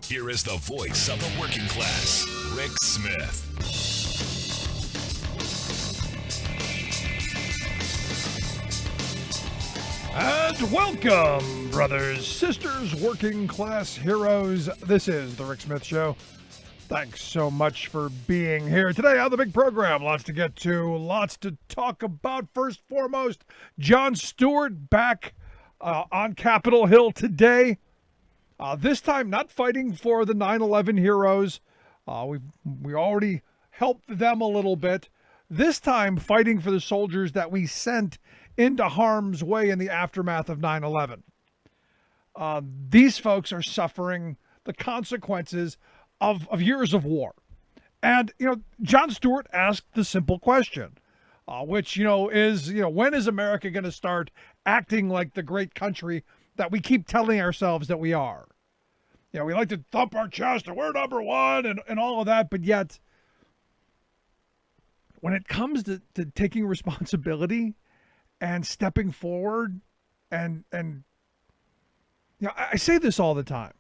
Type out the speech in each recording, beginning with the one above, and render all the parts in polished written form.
here is the voice of the working class, Rick Smith. And welcome, brothers, sisters, working class heroes. This is the Rick Smith Show. Thanks so much for being here today on the big program. Lots to get to, lots to talk about. First, foremost, Jon Stewart back on Capitol Hill today. This time, not fighting for the 9/11 heroes. We already helped them a little bit. This time, fighting for the soldiers that we sent into harm's way in the aftermath of 9/11. These folks are suffering the consequences of years of war. And, Jon Stewart asked the simple question, which, is, when is America going to start acting like the great country that we keep telling ourselves that we are? We like to thump our chest and we're number one and all of that, but yet when it comes to taking responsibility and stepping forward and I say this all the time.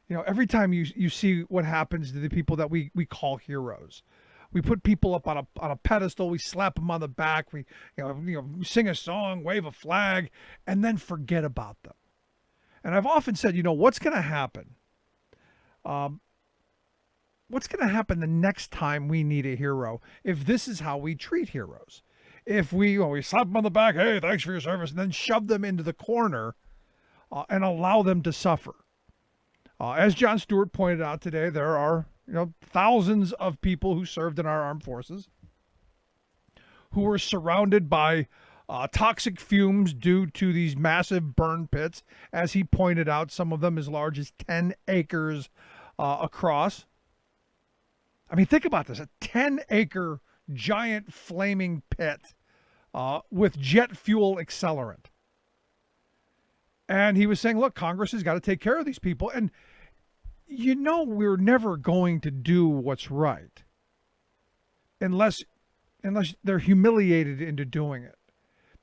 Every time you see what happens to the people that we call heroes, we put people up on a pedestal, we slap them on the back, we sing a song, wave a flag, and then forget about them. And I've often said, what's going to happen? What's going to happen the next time we need a hero if this is how we treat heroes? If we slap them on the back, hey, thanks for your service, and then shove them into the corner and allow them to suffer. As Jon Stewart pointed out today, there are thousands of people who served in our armed forces who were surrounded by toxic fumes due to these massive burn pits. As he pointed out, some of them as large as 10 acres across. I mean, think about this, a 10-acre giant flaming pit with jet fuel accelerant. And he was saying, look, Congress has got to take care of these people. And we're never going to do what's right unless they're humiliated into doing it.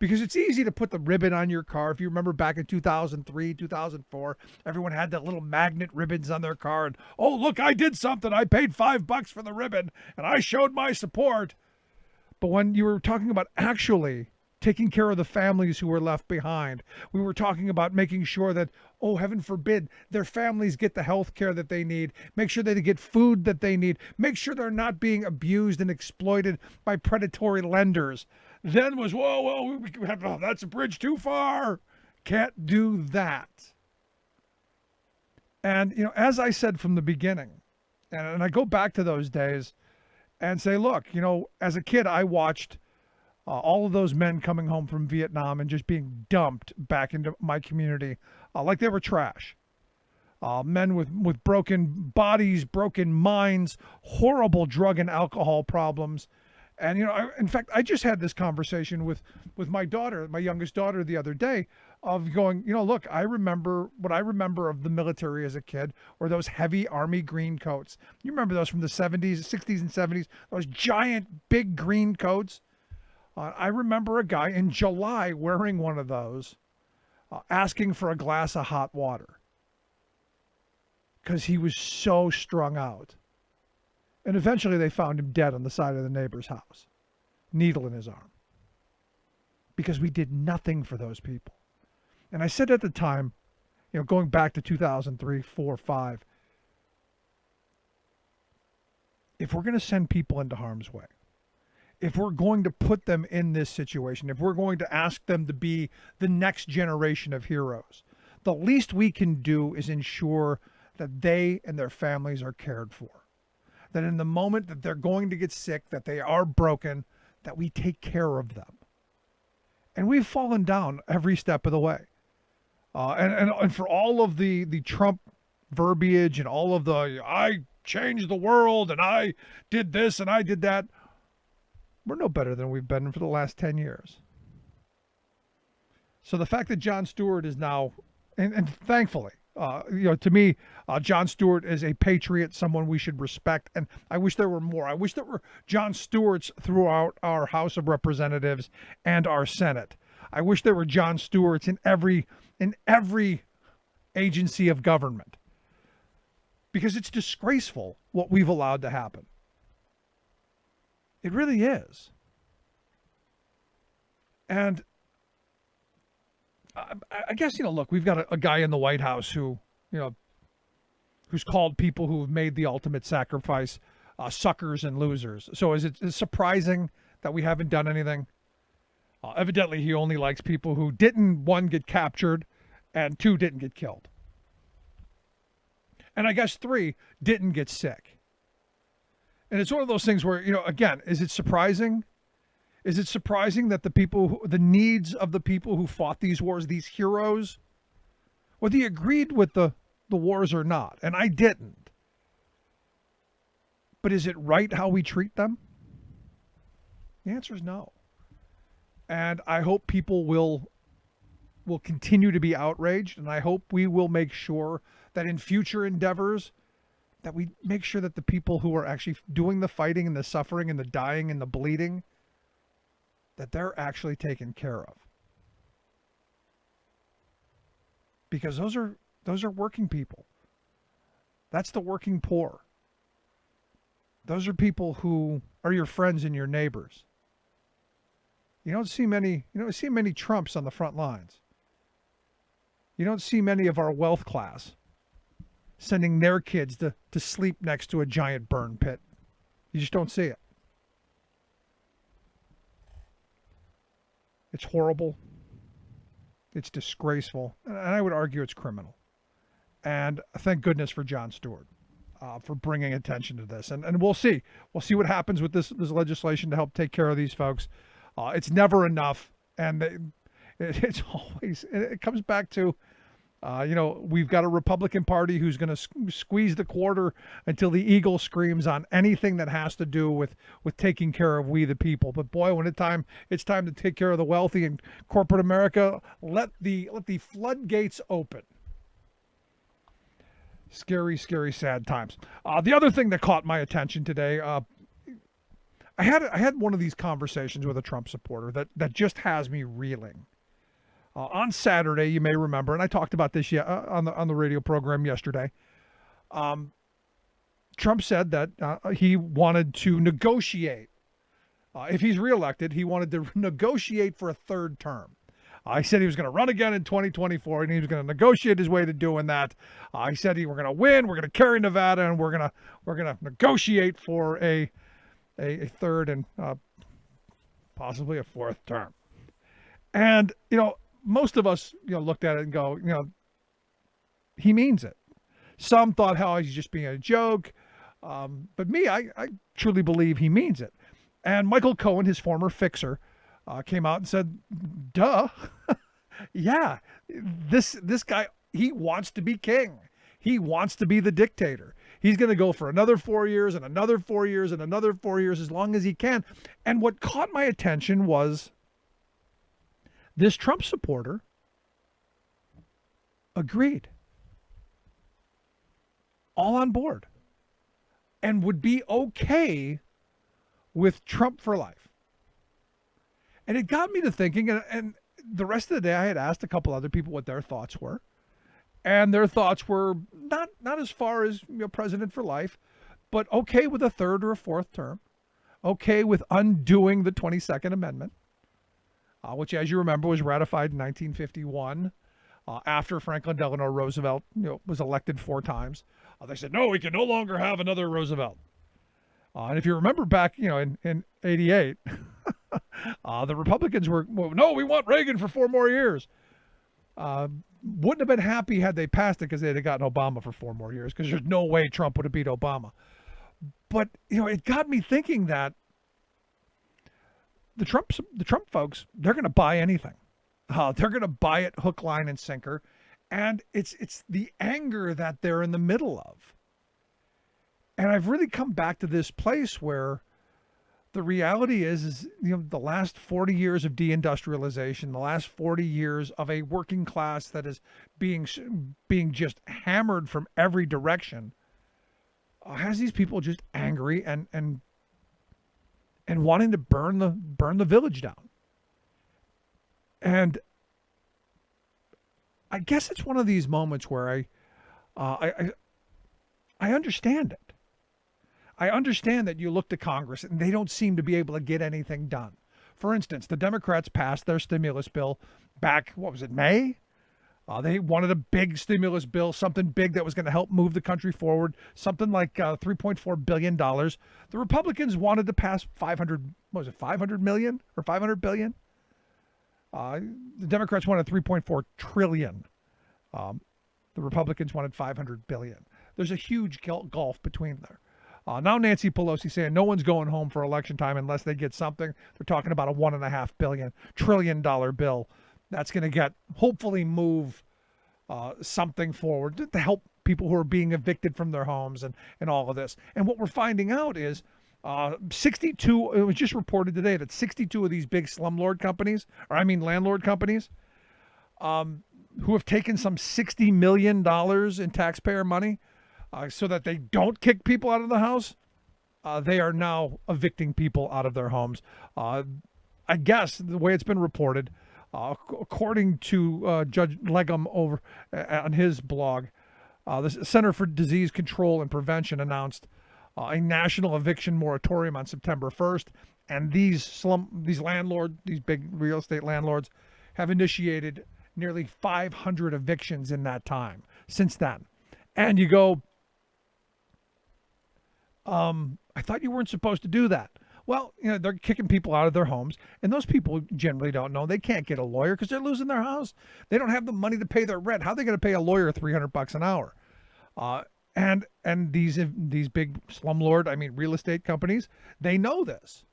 Because it's easy to put the ribbon on your car. If you remember back in 2003, 2004, everyone had that little magnet ribbons on their car. And, oh, look, I did something. I paid $5 for the ribbon and I showed my support. But when you were talking about actually taking care of the families who were left behind, we were talking about making sure that, oh, heaven forbid, their families get the health care that they need, make sure they get food that they need, make sure they're not being abused and exploited by predatory lenders. Then was, whoa, that's a bridge too far. Can't do that. And, as I said from the beginning, and I go back to those days and say, look, as a kid, I watched all of those men coming home from Vietnam and just being dumped back into my community like they were trash. Men with broken bodies, broken minds, horrible drug and alcohol problems. And, in fact, I just had this conversation with my daughter, my youngest daughter, the other day of going, look, what I remember of the military as a kid were those heavy Army green coats. You remember those from the 70s, 60s and 70s, those giant big green coats. I remember a guy in July wearing one of those, asking for a glass of hot water because he was so strung out. And eventually they found him dead on the side of the neighbor's house, needle in his arm, because we did nothing for those people. And I said at the time, going back to 2003, 4, 5, if we're going to send people into harm's way, if we're going to put them in this situation, if we're going to ask them to be the next generation of heroes, the least we can do is ensure that they and their families are cared for. That in the moment that they're going to get sick, that they are broken, that we take care of them. And we've fallen down every step of the way. And for all of the Trump verbiage and all of the, I changed the world and I did this and I did that, we're no better than we've been for the last 10 years. So the fact that Jon Stewart is now, and thankfully, to me, Jon Stewart is a patriot, someone we should respect. And I wish there were more. I wish there were Jon Stewarts throughout our House of Representatives and our Senate. I wish there were Jon Stewarts in every agency of government. because it's disgraceful what we've allowed to happen. It really is. And I guess, look, we've got a guy in the White House who, who's called people who have made the ultimate sacrifice suckers and losers. So is it surprising that we haven't done anything? Evidently, he only likes people who didn't, one, get captured, and two, didn't get killed. And I guess three, didn't get sick. And it's one of those things where, again, is it surprising? Is it surprising that the needs of the people who fought these wars, these heroes, whether you agreed with the wars or not, and I didn't, but is it right how we treat them? The answer is no. And I hope people will continue to be outraged, and I hope we will make sure that in future endeavors that we make sure that the people who are actually doing the fighting and the suffering and the dying and the bleeding, that they're actually taken care of. Because those are working people. That's the working poor. Those are people who are your friends and your neighbors. You don't see many Trumps on the front lines. You don't see many of our wealth class sending their kids to sleep next to a giant burn pit. You just don't see it. It's horrible. It's disgraceful. And I would argue it's criminal. And thank goodness for Jon Stewart for bringing attention to this. And we'll see. We'll see what happens with this legislation to help take care of these folks. It's never enough. And it's always, it comes back to, we've got a Republican Party who's going to squeeze the quarter until the eagle screams on anything that has to do with taking care of we the people. But boy, when it's time to take care of the wealthy in corporate America, let the floodgates open. Scary, scary, sad times. The other thing that caught my attention today, I had one of these conversations with a Trump supporter that just has me reeling. On Saturday, you may remember, and I talked about this on the radio program yesterday. Trump said that he wanted to negotiate. If he's reelected, he wanted to negotiate for a third term. He said he was going to run again in 2024, and he was going to negotiate his way to doing that. He said we're going to win, we're going to carry Nevada, and we're going to negotiate for a third and possibly a fourth term. And most of us, looked at it and go, he means it. Some thought how he's just being a joke. But me, I truly believe he means it. And Michael Cohen, his former fixer, came out and said, duh. Yeah, this guy, he wants to be king. He wants to be the dictator. He's going to go for another 4 years and another 4 years and another 4 years as long as he can. And what caught my attention was this Trump supporter agreed. All on board. And would be okay with Trump for life. And it got me to thinking, and the rest of the day I had asked a couple other people what their thoughts were. And their thoughts were not as far as president for life, but okay with a third or a fourth term. Okay with undoing the 22nd Amendment. Which, as you remember, was ratified in 1951 after Franklin Delano Roosevelt was elected 4 times. They said, no, we can no longer have another Roosevelt. And if you remember back, in 88, the Republicans were, no, we want Reagan for 4 more years. Wouldn't have been happy had they passed it because they'd have gotten Obama for 4 more years, because there's no way Trump would have beat Obama. But, it got me thinking that the Trump folks, they're going to buy anything. They're going to buy it hook, line, and sinker. And it's the anger that they're in the middle of. And I've really come back to this place where the reality is the last 40 years of deindustrialization, the last 40 years of a working class that is being just hammered from every direction, has these people just angry and wanting to burn the village down. And I guess it's one of these moments where I I understand it. I understand that you look to Congress and they don't seem to be able to get anything done. For instance, the Democrats passed their stimulus bill back, what was it, May? They wanted a big stimulus bill, something big that was going to help move the country forward, something like $3.4 billion. The Republicans wanted to pass 500 million or 500 billion? The Democrats wanted 3.4 trillion. The Republicans wanted 500 billion. There's a huge gulf between there. Now Nancy Pelosi saying no one's going home for election time unless they get something. They're talking about a $1.5 trillion bill that's going to hopefully move something forward to help people who are being evicted from their homes and all of this. And what we're finding out is 62, it was just reported today that 62 of these big landlord companies, who have taken some $60 million in taxpayer money so that they don't kick people out of the house, they are now evicting people out of their homes. I guess the way it's been reported, according to Judge Legum over on his blog, the Center for Disease Control and Prevention announced a national eviction moratorium on September 1st, and these big real estate landlords, have initiated nearly 500 evictions in that time since then. And you go, I thought you weren't supposed to do that. Well, they're kicking people out of their homes, and those people generally don't know. They can't get a lawyer because they're losing their house. They don't have the money to pay their rent. How are they going to pay a lawyer $300 an hour? And these big real estate companies, they know this.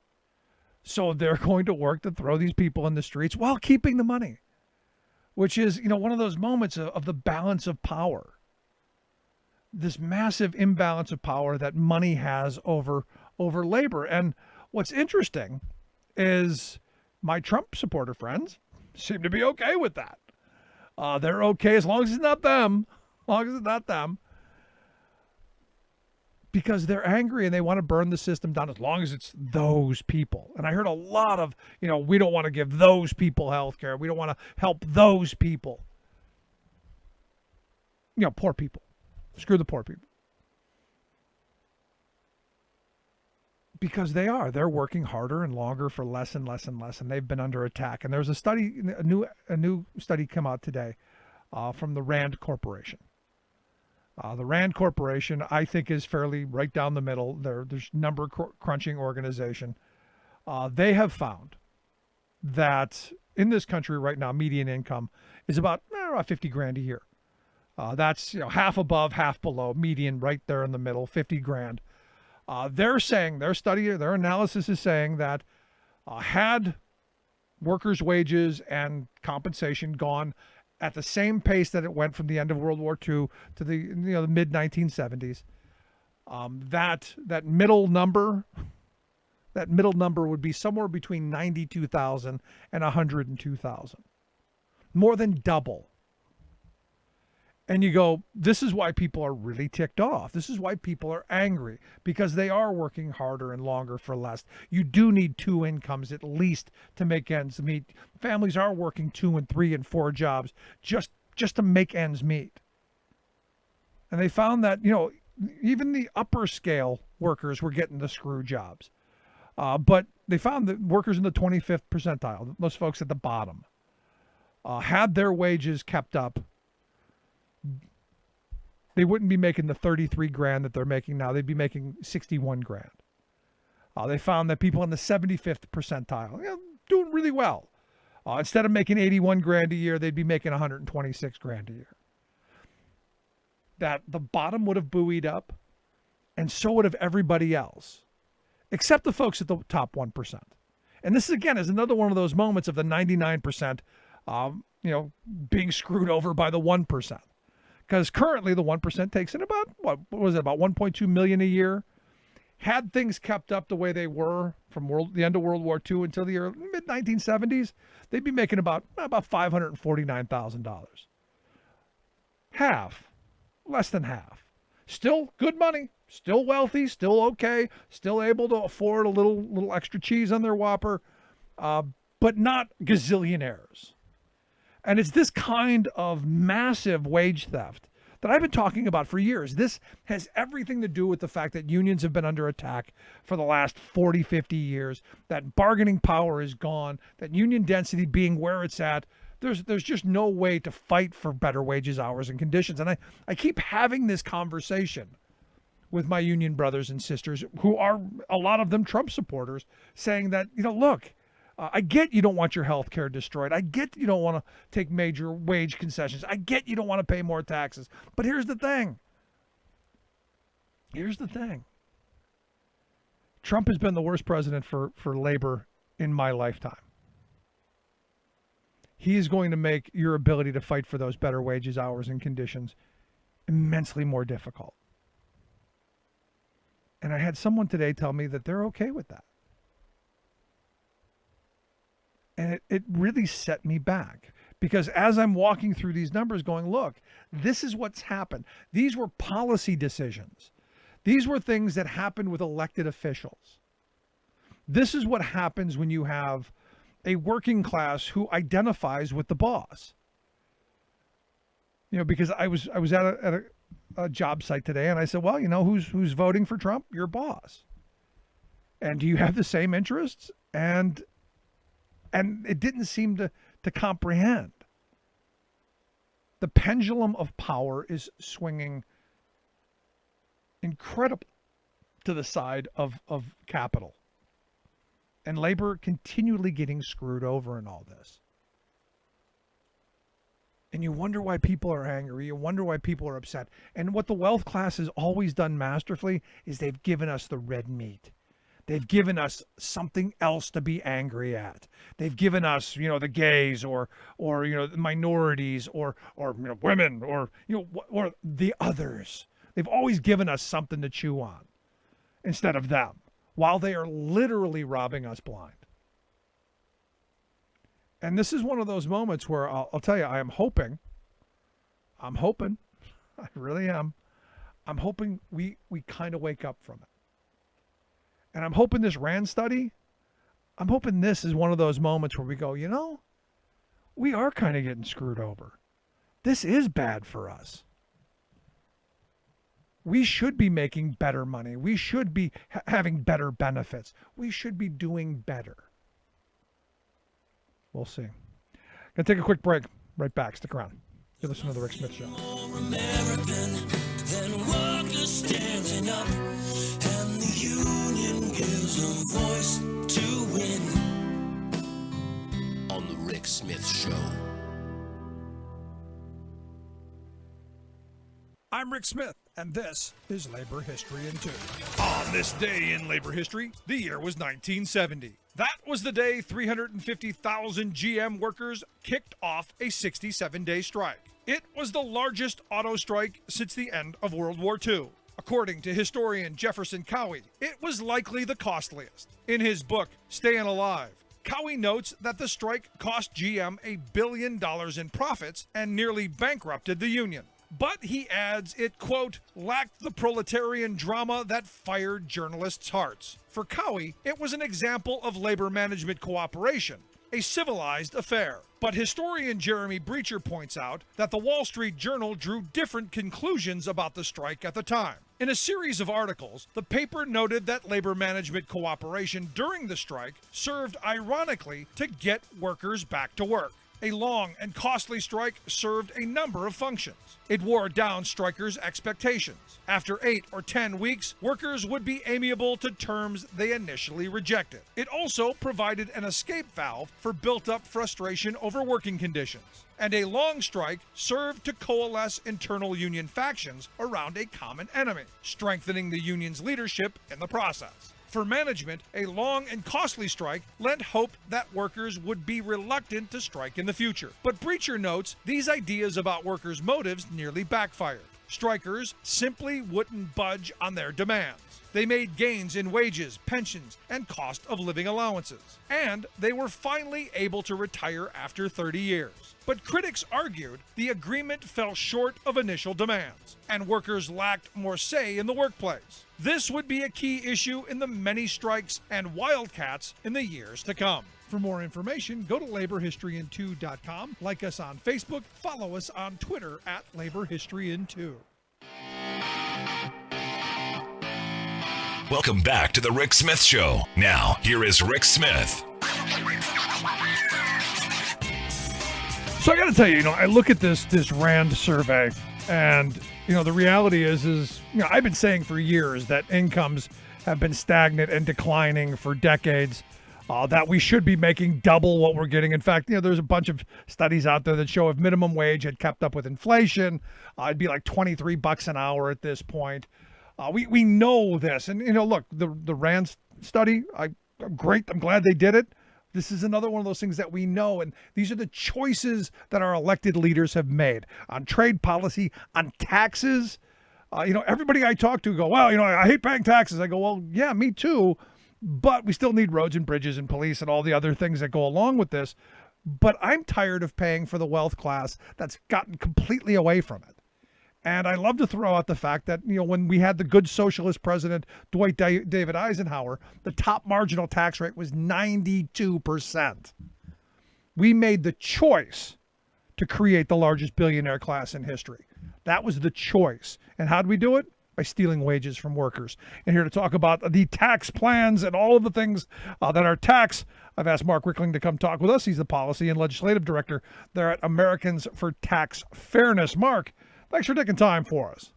So they're going to work to throw these people in the streets while keeping the money, which is, one of those moments of the balance of power. This massive imbalance of power that money has over labor. And what's interesting is my Trump supporter friends seem to be okay with that. They're okay as long as it's not them. Because they're angry and they want to burn the system down as long as it's those people. And I heard a lot of, we don't want to give those people health care. We don't want to help those people. Poor people. Screw the poor people. Because they're working harder and longer for less and less and less, and they've been under attack. And there's a new study come out today from the Rand Corporation. The Rand Corporation, I think, is fairly right down the middle. There's number crunching organization. They have found that in this country right now, median income is about 50 grand a year. That's half above, half below, median right there in the middle, 50 grand. They're saying, their analysis is saying that had workers' wages and compensation gone at the same pace that it went from the end of World War II to the mid 1970s, that middle number would be somewhere between 92,000 and 102,000, more than double. And you go, this is why people are really ticked off. This is why people are angry, because they are working harder and longer for less. You do need two incomes at least to make ends meet. Families are working 2 and 3 and 4 jobs just to make ends meet. And they found that, even the upper scale workers were getting the screw jobs. But they found that workers in the 25th percentile, those folks at the bottom, had their wages kept up, they wouldn't be making the 33 grand that they're making now. They'd be making 61 grand. They found that people in the 75th percentile, doing really well. Instead of making 81 grand a year, they'd be making 126 grand a year. That the bottom would have buoyed up, and so would have everybody else, except the folks at the top 1%. And this, again, is another one of those moments of the 99%, being screwed over by the 1%. Because currently the 1% takes in about, about 1.2 million a year. Had things kept up the way they were from the end of World War II until the mid 1970s, they'd be making about $549,000. Half, less than half. Still good money, still wealthy, still okay, still able to afford a little extra cheese on their Whopper, but not gazillionaires. And it's this kind of massive wage theft that I've been talking about for years. This has everything to do with the fact that unions have been under attack for the last 40, 50 years, that bargaining power is gone, that union density being where it's at. There's just no way to fight for better wages, hours, and conditions. And I keep having this conversation with my union brothers and sisters, who are, a lot of them, Trump supporters, saying that, look, I get you don't want your health care destroyed. I get you don't want to take major wage concessions. I get you don't want to pay more taxes. But here's the thing. Trump has been the worst president for labor in my lifetime. He is going to make your ability to fight for those better wages, hours, and conditions immensely more difficult. And I had someone today tell me that they're okay with that. And it really set me back, because as I'm walking through these numbers going, look, this is what's happened. These were policy decisions. These were things that happened with elected officials. This is what happens when you have a working class who identifies with the boss. Because I was at a job site today, and I said, well, who's voting for Trump? Your boss. And do you have the same interests? And it didn't seem to comprehend. The pendulum of power is swinging incredibly to the side of capital. And labor continually getting screwed over in all this. And you wonder why people are angry. You wonder why people are upset. And what the wealth class has always done masterfully is they've given us the red meat. They've given us something else to be angry at. They've given us, the gays or the minorities or women or the others. They've always given us something to chew on instead of them, while they are literally robbing us blind. And this is one of those moments where I'll tell you, I'm hoping, I really am. I'm hoping we kind of wake up from it. And I'm hoping this RAND study, I'm hoping this is one of those moments where we go, we are kind of getting screwed over. This is bad for us. We should be making better money. We should be having better benefits. We should be doing better. We'll see. Gonna take a quick break. Right back. Stick around. You're listening to The Rick Smith Show. More American than workers standing up, and the union gives them voice to win. On The Rick Smith Show. I'm Rick Smith, and this is Labor History in 2. On this day in labor history, the year was 1970. That was the day 350,000 GM workers kicked off a 67-day strike. It was the largest auto strike since the end of World War II. According to historian Jefferson Cowie, it was likely the costliest. In his book, Stayin' Alive, Cowie notes that the strike cost GM $1 billion in profits and nearly bankrupted the union. But he adds it, quote, lacked the proletarian drama that fired journalists' hearts. For Cowie, it was an example of labor management cooperation, a civilized affair. But historian Jeremy Breacher points out that the Wall Street Journal drew different conclusions about the strike at the time. In a series of articles, the paper noted that labor management cooperation during the strike served ironically to get workers back to work. A long and costly strike served a number of functions. It wore down strikers' expectations. After 8 or 10 weeks, workers would be amiable to terms they initially rejected. It also provided an escape valve for built-up frustration over working conditions. And a long strike served to coalesce internal union factions around a common enemy, strengthening the union's leadership in the process. For management, a long and costly strike lent hope that workers would be reluctant to strike in the future. But Breacher notes these ideas about workers' motives nearly backfired. Strikers simply wouldn't budge on their demands. They made gains in wages, pensions, and cost of living allowances. And they were finally able to retire after 30 years. But critics argued the agreement fell short of initial demands, and workers lacked more say in the workplace. This would be a key issue in the many strikes and wildcats in the years to come. For more information, go to laborhistoryin2.com, like us on Facebook, follow us on Twitter at laborhistoryin2. Welcome back to the Rick Smith Show. Now, here is Rick Smith. So I got to tell you, I look at this RAND survey, and the reality is I've been saying for years that incomes have been stagnant and declining for decades. That we should be making double what we're getting. In fact, there's a bunch of studies out there that show if minimum wage had kept up with inflation, it'd be like $23 an hour at this point. We know this, and look, the RAND study, great. I'm glad they did it. This is another one of those things that we know, and these are the choices that our elected leaders have made on trade policy, on taxes. Everybody I talk to go, well, I hate paying taxes. I go, well, yeah, me too. But we still need roads and bridges and police and all the other things that go along with this. But I'm tired of paying for the wealth class that's gotten completely away from it. And I love to throw out the fact that, when we had the good socialist president, Dwight David Eisenhower, the top marginal tax rate was 92%. We made the choice to create the largest billionaire class in history. That was the choice. And how did we do it? By stealing wages from workers. And here to talk about the tax plans and all of the things that are tax, I've asked Mark Rickling to come talk with us. He's the policy and legislative director there at Americans for Tax Fairness. Mark, thanks for taking time for us.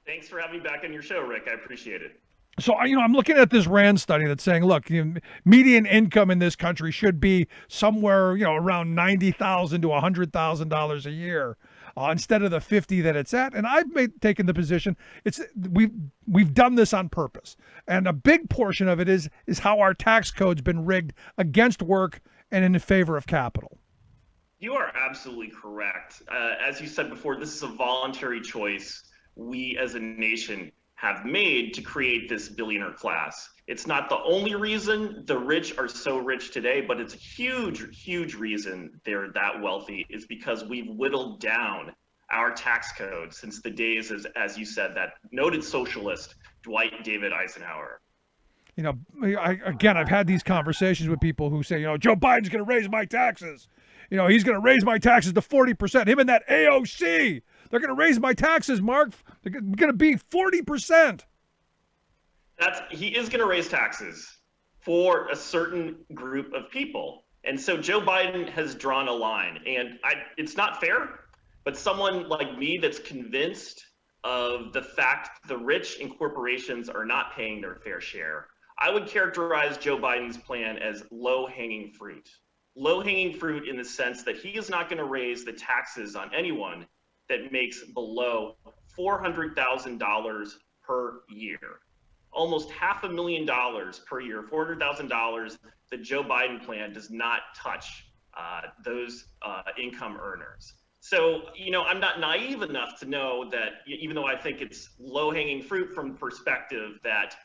Thanks for having me back on your show, Rick. I appreciate it. So, I'm looking at this RAND study that's saying, look, median income in this country should be somewhere, around $90,000 to $100,000 a year. Instead of the 50 that it's at. And I've taken the position we've done this on purpose. And a big portion of it is how our tax code's been rigged against work and in favor of capital. You are absolutely correct. As you said before, this is a voluntary choice we as a nation have made to create this billionaire class. It's not the only reason the rich are so rich today, but it's a huge, huge reason they're that wealthy is because we've whittled down our tax code since the days, as you said, that noted socialist Dwight David Eisenhower. I've had these conversations with people who say, Joe Biden's going to raise my taxes. He's going to raise my taxes to 40%. Him and that AOC, they're going to raise my taxes, Mark. They're going to be 40%. He is going to raise taxes for a certain group of people. And so Joe Biden has drawn a line. And it's not fair, but someone like me that's convinced of the fact the rich and corporations are not paying their fair share, I would characterize Joe Biden's plan as low-hanging fruit. Low-hanging fruit in the sense that he is not going to raise the taxes on anyone that makes below $400,000 per year. Almost $500,000 per year, $400,000. The Joe Biden plan does not touch those income earners. So, I'm not naive enough to know that even though I think it's low-hanging fruit from the perspective that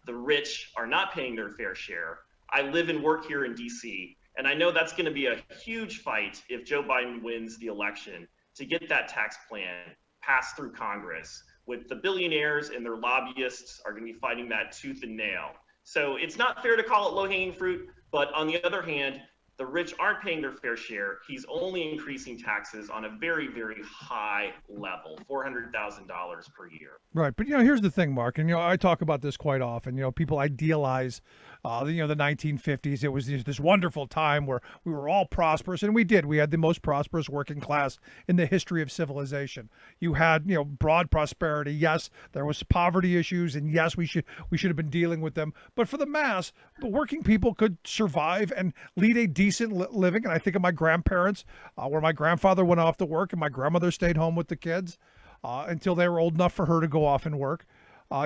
the rich are not paying their fair share, I live and work here in D.C., and I know that's going to be a huge fight if Joe Biden wins the election to get that tax plan passed through Congress, with the billionaires and their lobbyists are going to be fighting that tooth and nail. So it's not fair to call it low-hanging fruit, but on the other hand, the rich aren't paying their fair share. He's only increasing taxes on a very, very high level, $400,000 per year. Right. But, here's the thing, Mark, and, I talk about this quite often. People idealize, the 1950s. It was this wonderful time where we were all prosperous, and we did. We had the most prosperous working class in the history of civilization. You had, broad prosperity. Yes, there was poverty issues, and yes, we should have been dealing with them. But for the mass, the working people could survive and lead a decent living. And I think of my grandparents, where my grandfather went off to work and my grandmother stayed home with the kids until they were old enough for her to go off and work.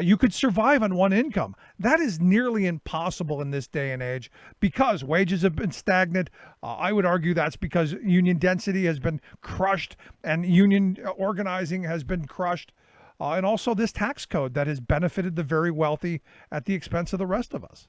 You could survive on one income. That is nearly impossible in this day and age because wages have been stagnant. I would argue that's because union density has been crushed and union organizing has been crushed. And also this tax code that has benefited the very wealthy at the expense of the rest of us.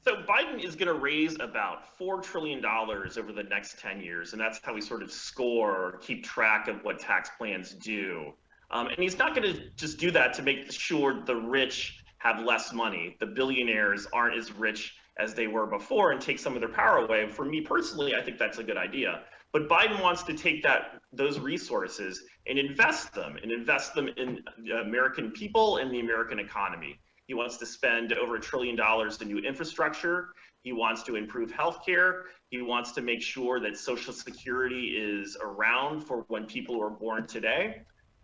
So Biden is going to raise about $4 trillion over the next 10 years, and that's how we sort of score or keep track of what tax plans do. And he's not going to just do that to make sure the rich have less money. The billionaires aren't as rich as they were before and take some of their power away. For me personally, I think that's a good idea. But Biden wants to take those resources and invest them in the American people and the American economy. He wants to spend over $1 trillion in new infrastructure. He wants to improve healthcare. He wants to make sure that Social Security is around for when people who are born today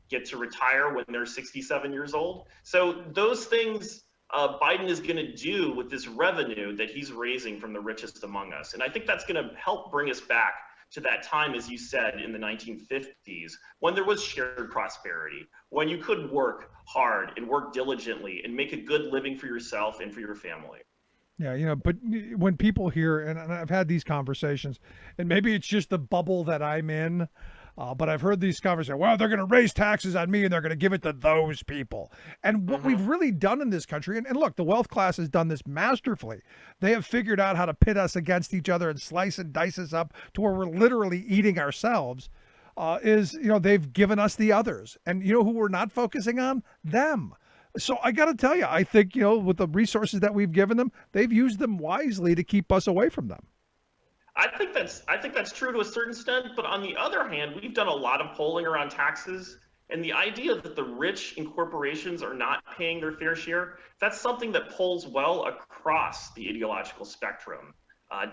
get to retire when they're 67 years old. So those things Biden is going to do with this revenue that he's raising from the richest among us. And I think that's going to help bring us back to that time, as you said, in the 1950s, when there was shared prosperity, when you could work hard and work diligently and make a good living for yourself and for your family. Yeah, but when people hear, and I've had these conversations, and maybe it's just the bubble that I'm in, but I've heard these conversations, well, they're going to raise taxes on me and they're going to give it to those people. And what we've really done in this country, and look, the wealth class has done this masterfully. They have figured out how to pit us against each other and slice and dice us up to where we're literally eating ourselves, they've given us the others. And you know who we're not focusing on? Them. So I got to tell you, I think, with the resources that we've given them, they've used them wisely to keep us away from them. I think that's true to a certain extent, but on the other hand, we've done a lot of polling around taxes, and the idea that the rich and corporations are not paying their fair share, that's something that polls well across the ideological spectrum.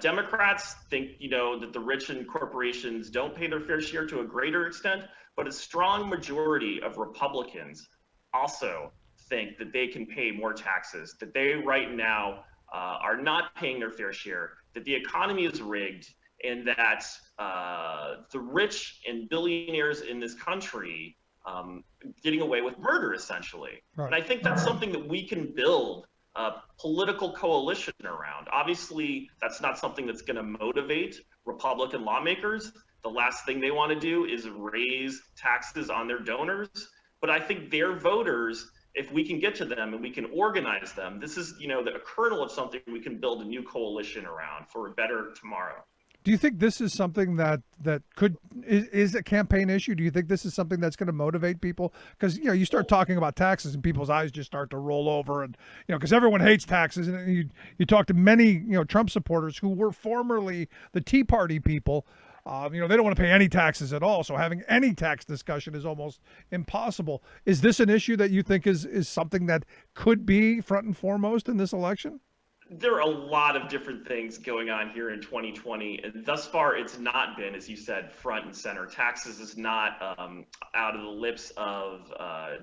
Democrats think, that the rich and corporations don't pay their fair share to a greater extent, but a strong majority of Republicans also think that they can pay more taxes, that they right now are not paying their fair share, that the economy is rigged, and that the rich and billionaires in this country getting away with murder, essentially. Right. And I think that's something that we can build a political coalition around. Obviously, that's not something that's going to motivate Republican lawmakers. The last thing they want to do is raise taxes on their donors. But I think their voters, if we can get to them and we can organize them, this is, a kernel of something we can build a new coalition around for a better tomorrow. Do you think this is something that is a campaign issue? Do you think this is something that's going to motivate people? Because, you start talking about taxes and people's eyes just start to roll over, and, because everyone hates taxes. And you talk to many, Trump supporters who were formerly the Tea Party people. They don't want to pay any taxes at all. So having any tax discussion is almost impossible. Is this an issue that you think is something that could be front and foremost in this election? There are a lot of different things going on here in 2020, and thus far it's not been, as you said, front and center. Taxes is not out of the lips of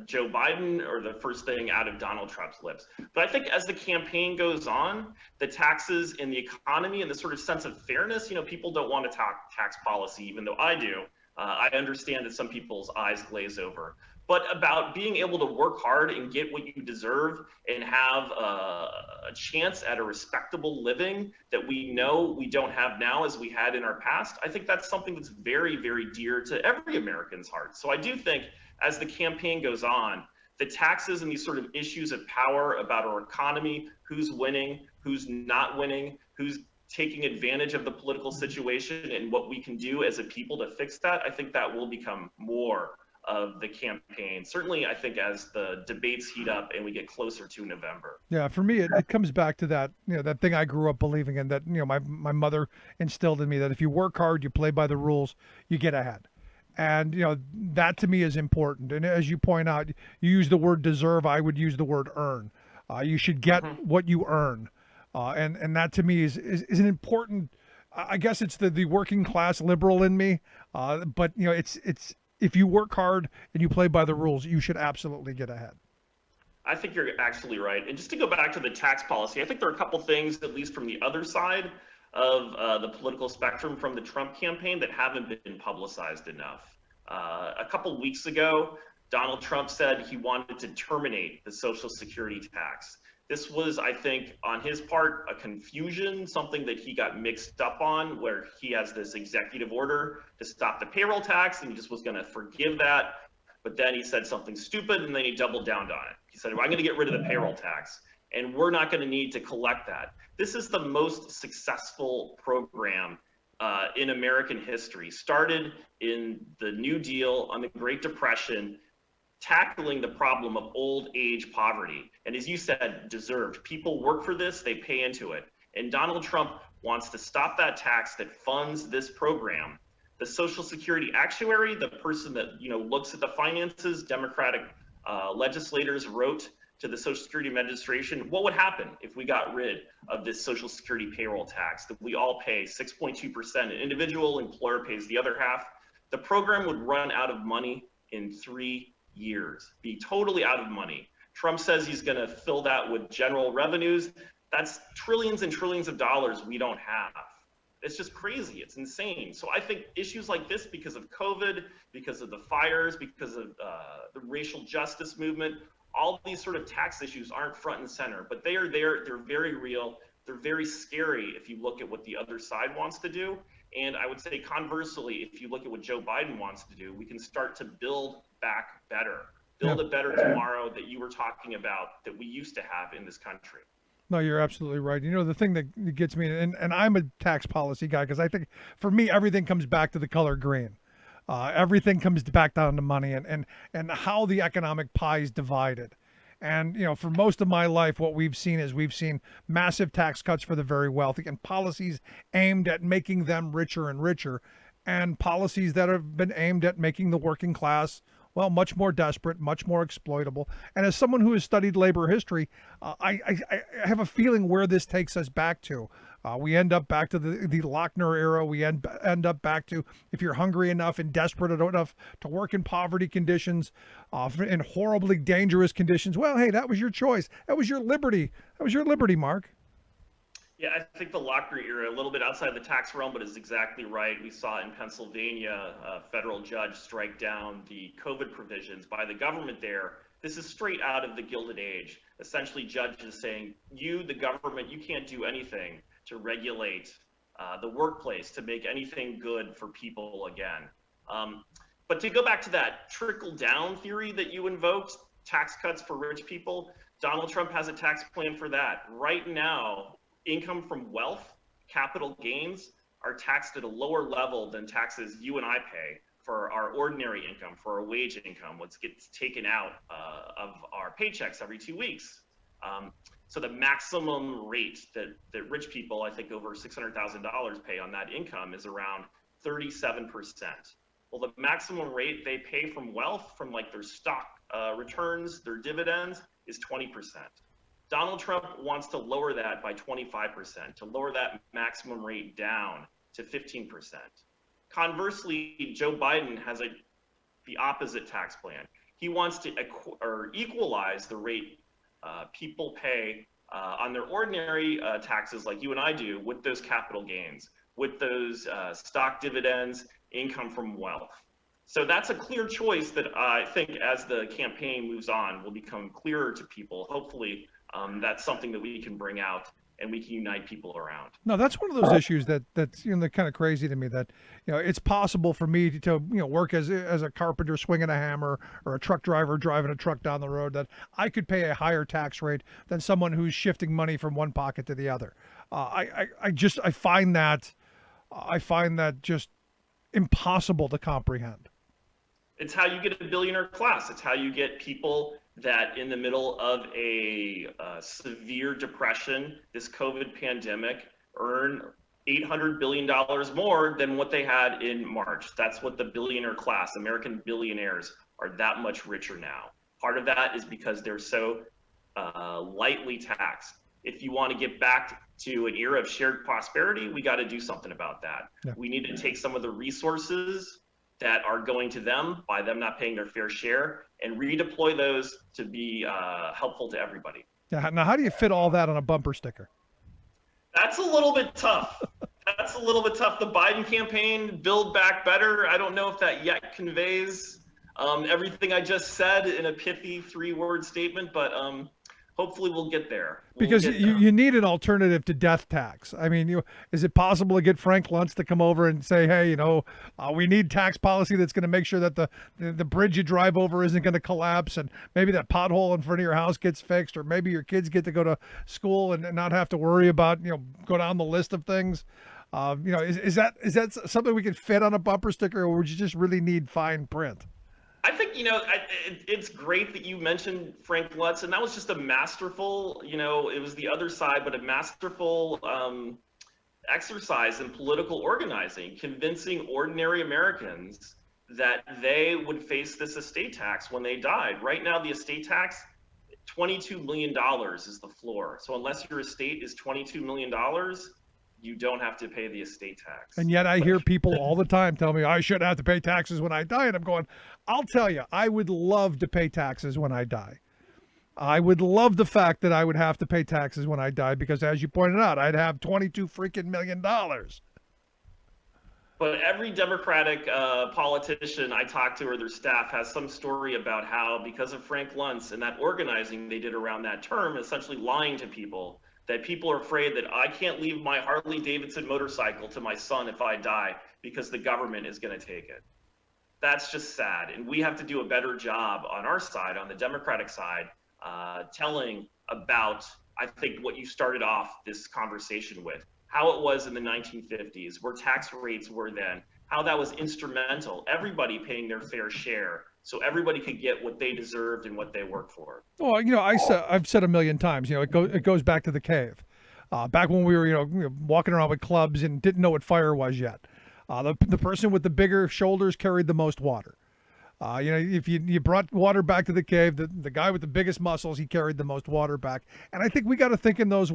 Joe Biden or the first thing out of Donald Trump's lips. But I think as the campaign goes on, the taxes in the economy and the sort of sense of fairness, people don't want to talk tax policy, even though I do. I understand that some people's eyes glaze over. But about being able to work hard and get what you deserve and have a chance at a respectable living that we know we don't have now as we had in our past, I think that's something that's very, very dear to every American's heart. So I do think as the campaign goes on, the taxes and these sort of issues of power about our economy, who's winning, who's not winning, who's taking advantage of the political situation and what we can do as a people to fix that, I think that will become more of the campaign. Certainly, I think as the debates heat up and we get closer to November. Yeah, for me, it comes back to that, that thing I grew up believing in, that, my mother instilled in me, that if you work hard, you play by the rules, you get ahead. And, that to me is important. And as you point out, you use the word deserve, I would use the word earn. You should get what you earn. And that to me is an important, I guess it's the working class liberal in me. But, it's if you work hard and you play by the rules, you should absolutely get ahead. I think you're actually right. And just to go back to the tax policy, I think there are a couple things, at least from the other side of the political spectrum from the Trump campaign, that haven't been publicized enough. A couple weeks ago, Donald Trump said he wanted to terminate the Social Security tax. This was, I think, on his part, a confusion, something that he got mixed up on, where he has this executive order to stop the payroll tax, and he just was going to forgive that. But then he said something stupid, and then he doubled down on it. He said, well, I'm going to get rid of the payroll tax, and we're not going to need to collect that. This is the most successful program in American history. Started in the New Deal on the Great Depression, tackling the problem of old age poverty. And as you said, deserved. People work for this, they pay into it. And Donald Trump wants to stop that tax that funds this program. The Social Security actuary, the person that looks at the finances, Democratic legislators wrote to the Social Security Administration, what would happen if we got rid of this Social Security payroll tax that we all pay 6.2%, an individual employer pays the other half? The program would run out of money in 3 years, be totally out of money. Trump says he's going to fill that with general revenues. That's trillions and trillions of dollars we don't have. It's just crazy. It's insane. So I think issues like this, because of COVID, because of the fires, because of the racial justice movement, all these sort of tax issues aren't front and center, but they are there. They're very real. They're very scary if you look at what the other side wants to do. And I would say conversely, if you look at what Joe Biden wants to do, we can start to build back better, build a better tomorrow that you were talking about that we used to have in this country. No, you're absolutely right. The thing that gets me, and I'm a tax policy guy, because I think for me, everything comes back to the color green. Everything comes back down to money and how the economic pie is divided. And, for most of my life, what we've seen massive tax cuts for the very wealthy and policies aimed at making them richer and richer, and policies that have been aimed at making the working class, well, much more desperate, much more exploitable. And as someone who has studied labor history, I have a feeling where this takes us back to. We end up back to the Lochner era. We end up back to, if you're hungry enough and desperate enough to work in poverty conditions, in horribly dangerous conditions, well, hey, that was your choice. That was your liberty. That was your liberty, Mark. Yeah, I think the Lochner era, a little bit outside the tax realm, but is exactly right. We saw in Pennsylvania, a federal judge strike down the COVID provisions by the government there. This is straight out of the Gilded Age. Essentially, judges saying, you, the government, you can't do anything to regulate the workplace, to make anything good for people again. But to go back to that trickle-down theory that you invoked, tax cuts for rich people, Donald Trump has a tax plan for that. Right now, income from wealth, capital gains, are taxed at a lower level than taxes you and I pay for our ordinary income, for our wage income, what gets taken out of our paychecks every 2 weeks. So the maximum rate that rich people, I think over $600,000 pay on that income, is around 37%. Well, the maximum rate they pay from wealth, from like their stock returns, their dividends, is 20%. Donald Trump wants to lower that by 25%, to lower that maximum rate down to 15%. Conversely, Joe Biden has the opposite tax plan. He wants to equalize the rate people pay on their ordinary taxes, like you and I do, with those capital gains, with those stock dividends, income from wealth. So that's a clear choice that I think, as the campaign moves on, will become clearer to people. Hopefully, that's something that we can bring out and we can unite people around. No, that's one of those issues that's kind of crazy to me, that it's possible for me to work as a carpenter swinging a hammer, or a truck driver driving a truck down the road, that I could pay a higher tax rate than someone who's shifting money from one pocket to the other. I find that just impossible to comprehend. It's how you get a billionaire class. It's how you get people that, in the middle of a severe depression, this COVID pandemic, earn $800 billion more than what they had in March. That's what the billionaire class, American billionaires, are that much richer now. Part of that is because they're so lightly taxed. If you want to get back to an era of shared prosperity, we got to do something about that. Yeah. We need to take some of the resources that are going to them by them not paying their fair share and redeploy those to be helpful to everybody. Yeah. Now, how do you fit all that on a bumper sticker? That's a little bit tough. The Biden campaign, Build Back Better. I don't know if that yet conveys everything I just said in a pithy 3-word statement, but hopefully we'll get there. Because you need an alternative to death tax. I mean, is it possible to get Frank Luntz to come over and say, hey, we need tax policy that's going to make sure that the bridge you drive over isn't going to collapse, and maybe that pothole in front of your house gets fixed, or maybe your kids get to go to school and not have to worry about, go down the list of things. Is that something we can fit on a bumper sticker, or would you just really need fine print? I think, it's great that you mentioned Frank Lutz, and that was just a masterful, it was the other side, but a masterful exercise in political organizing, convincing ordinary Americans that they would face this estate tax when they died. Right now, the estate tax, $22 million is the floor. So unless your estate is $22 million, you don't have to pay the estate tax. And yet I hear people all the time tell me I shouldn't have to pay taxes when I die. And I'm going, I'll tell you, I would love to pay taxes when I die. I would love the fact that I would have to pay taxes when I die because, as you pointed out, I'd have $22 freaking million. But every Democratic politician I talk to or their staff has some story about how, because of Frank Luntz and that organizing they did around that term, essentially lying to people, that people are afraid that I can't leave my Harley Davidson motorcycle to my son if I die because the government is going to take it. That's just sad. And we have to do a better job on our side, on the Democratic side, telling about, I think, what you started off this conversation with, how it was in the 1950s, where tax rates were then, how that was instrumental, everybody paying their fair share so everybody could get what they deserved and what they worked for. Well, I've said a million times, it goes back to the cave. Back when we were, walking around with clubs and didn't know what fire was yet. The person with the bigger shoulders carried the most water. If you brought water back to the cave, the guy with the biggest muscles, he carried the most water back. And I think we got to think in those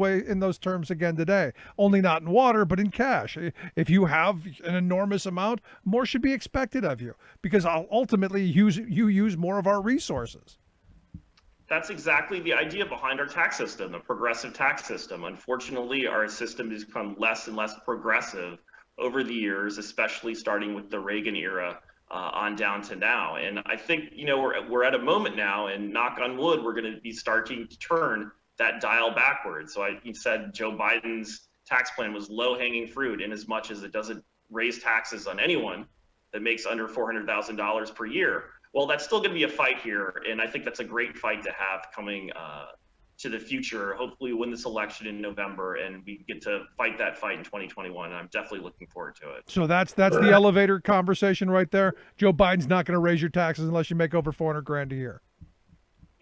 terms again today. Only not in water, but in cash. If you have an enormous amount, more should be expected of you because ultimately you use more of our resources. That's exactly the idea behind our tax system, the progressive tax system. Unfortunately, our system has become less and less progressive over the years, especially starting with the Reagan era. On down to now. And I think, we're at a moment now, and knock on wood, we're going to be starting to turn that dial backwards. So you said Joe Biden's tax plan was low-hanging fruit in as much as it doesn't raise taxes on anyone that makes under $400,000 per year. Well, that's still going to be a fight here, and I think that's a great fight to have coming to the future. Hopefully we win this election in November and we get to fight that fight in 2021. And I'm definitely looking forward to it. So that's the elevator conversation right there. Joe Biden's not going to raise your taxes unless you make over $400,000 a year.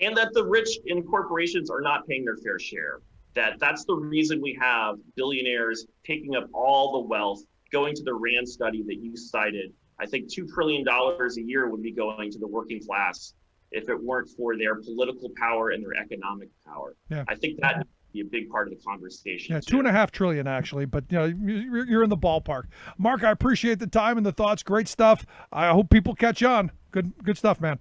And that the rich and corporations are not paying their fair share. That's the reason we have billionaires taking up all the wealth, going to the RAND study that you cited. I think $2 trillion a year would be going to the working class if it weren't for their political power and their economic power. Yeah. I think that would be a big part of the conversation. Yeah, $2.5 trillion actually, but you're in the ballpark. Mark, I appreciate the time and the thoughts. Great stuff. I hope people catch on. Good stuff, man.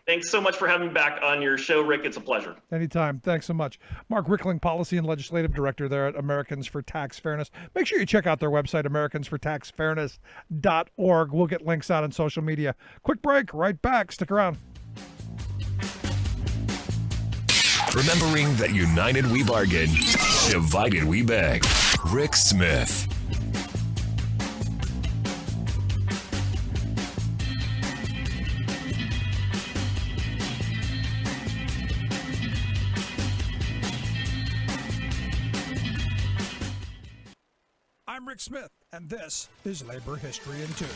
Thanks so much for having me back on your show, Rick. It's a pleasure. Anytime. Thanks so much. Mark Rickling, Policy and Legislative Director there at Americans for Tax Fairness. Make sure you check out their website, americansfortaxfairness.org. We'll get links out on social media. Quick break, right back. Stick around. Remembering that united we bargain, divided we beg. Rick Smith. I'm Rick Smith, and this is Labor History in 2.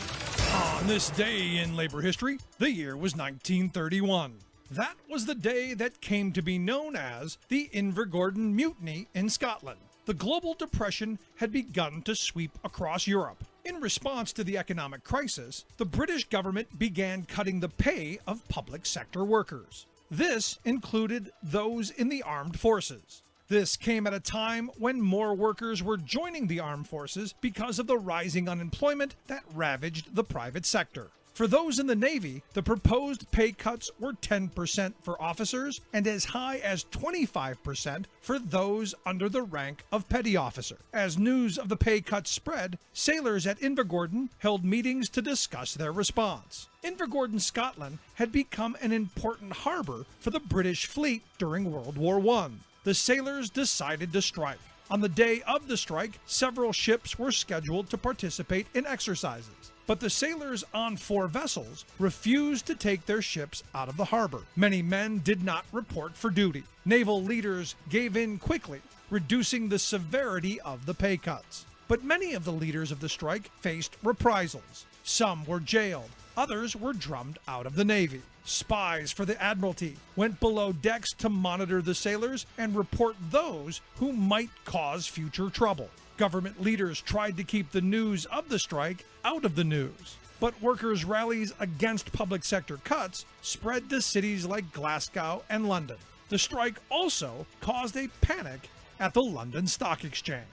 On this day in labor history, the year was 1931. That was the day that came to be known as the Invergordon Mutiny in Scotland. The global depression had begun to sweep across Europe. In response to the economic crisis, the British government began cutting the pay of public sector workers. This included those in the armed forces. This came at a time when more workers were joining the armed forces because of the rising unemployment that ravaged the private sector. For those in the Navy, the proposed pay cuts were 10% for officers and as high as 25% for those under the rank of petty officer. As news of the pay cuts spread, sailors at Invergordon held meetings to discuss their response. Invergordon, Scotland had become an important harbor for the British fleet during World War I. The sailors decided to strike. On the day of the strike, several ships were scheduled to participate in exercises. But the sailors on 4 vessels refused to take their ships out of the harbor. Many men did not report for duty. Naval leaders gave in quickly, reducing the severity of the pay cuts. But many of the leaders of the strike faced reprisals. Some were jailed, Others were drummed out of the Navy. Spies for the Admiralty went below decks to monitor the sailors and report those who might cause future trouble. Government leaders tried to keep the news of the strike out of the news. But workers' rallies against public sector cuts spread to cities like Glasgow and London. The strike also caused a panic at the London Stock Exchange.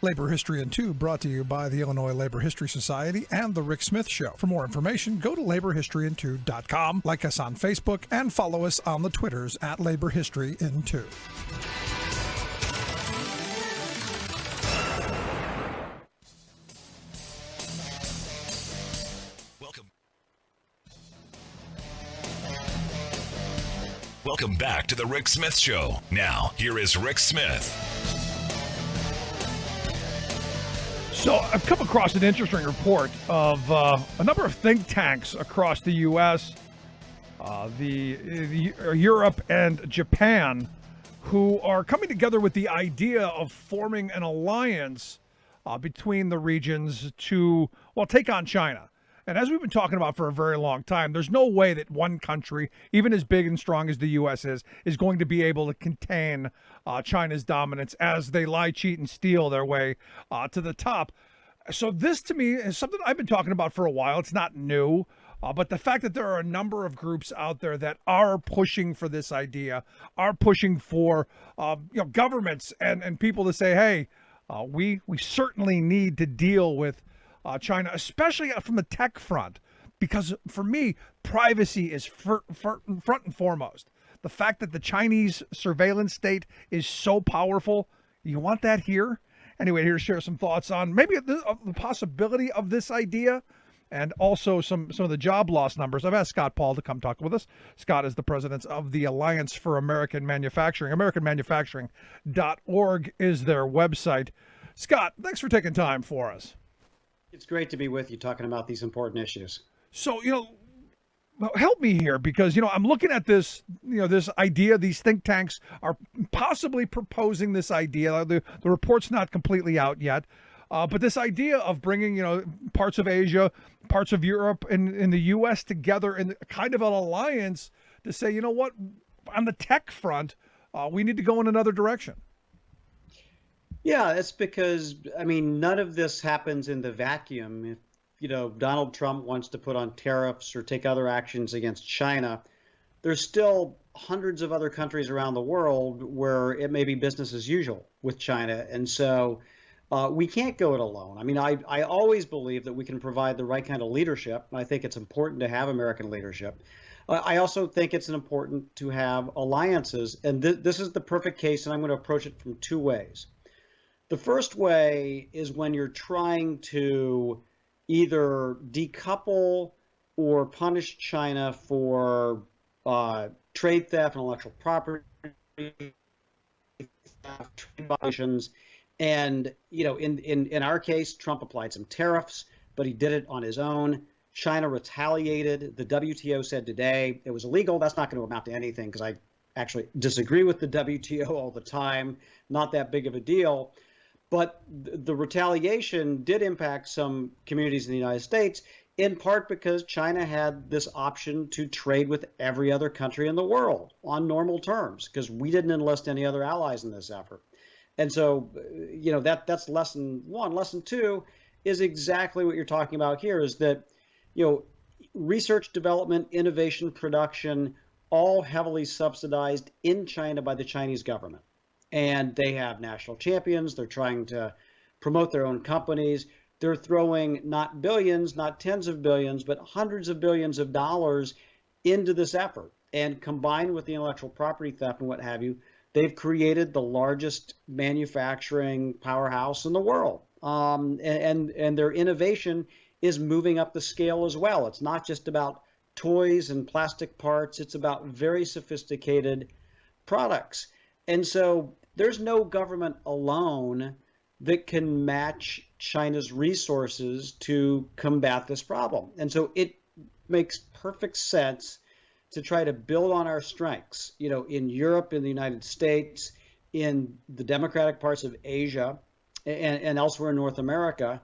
Labor History in 2 brought to you by the Illinois Labor History Society and The Rick Smith Show. For more information, go to laborhistoryin2.com, like us on Facebook, and follow us on the Twitters at Labor History in 2. Welcome back to the Rick Smith Show. Now, here is Rick Smith. So I've come across an interesting report of a number of think tanks across the U.S., Europe, and Japan, who are coming together with the idea of forming an alliance between the regions to, well, take on China. And as we've been talking about for a very long time, there's no way that one country, even as big and strong as the U.S. is going to be able to contain China's dominance as they lie, cheat, and steal their way to the top. So this, to me, is something I've been talking about for a while. It's not new. But the fact that there are a number of groups out there that are pushing for this idea, are pushing for governments and people to say, hey, we certainly need to deal with China, especially from the tech front, because for me, privacy is front and foremost. The fact that the Chinese surveillance state is so powerful, you want that here? Anyway, here to share some thoughts on maybe the possibility of this idea and also some of the job loss numbers. I've asked Scott Paul to come talk with us. Scott is the president of the Alliance for American Manufacturing. AmericanManufacturing.org is their website. Scott, thanks for taking time for us. It's great to be with you talking about these important issues. So, help me here because, I'm looking at this, this idea. These think tanks are possibly proposing this idea. The report's not completely out yet. But this idea of bringing, parts of Asia, parts of Europe, and in the U.S. together in kind of an alliance to say, you know what, on the tech front, we need to go in another direction. Yeah, it's because, none of this happens in the vacuum. If, Donald Trump wants to put on tariffs or take other actions against China, there's still hundreds of other countries around the world where it may be business as usual with China. And so we can't go it alone. I always believe that we can provide the right kind of leadership. I think it's important to have American leadership. I also think it's important to have alliances. And this is the perfect case, and I'm going to approach it from two ways. The first way is when you're trying to either decouple or punish China for trade theft, intellectual property, trade violations. And, in our case, Trump applied some tariffs, but he did it on his own. China retaliated. The WTO said today it was illegal. That's not going to amount to anything because I actually disagree with the WTO all the time. Not that big of a deal. But the retaliation did impact some communities in the United States, in part because China had this option to trade with every other country in the world on normal terms, because we didn't enlist any other allies in this effort. And so, that's lesson one. Lesson two is exactly what you're talking about here, is that, research, development, innovation, production, all heavily subsidized in China by the Chinese government. And they have national champions. They're trying to promote their own companies. They're throwing not billions, not tens of billions, but hundreds of billions of dollars into this effort. And combined with the intellectual property theft and what have you, they've created the largest manufacturing powerhouse in the world. And their innovation is moving up the scale as well. It's not just about toys and plastic parts. It's about very sophisticated products. And so there's no government alone that can match China's resources to combat this problem. And so it makes perfect sense to try to build on our strengths, in Europe, in the United States, in the democratic parts of Asia, and elsewhere in North America,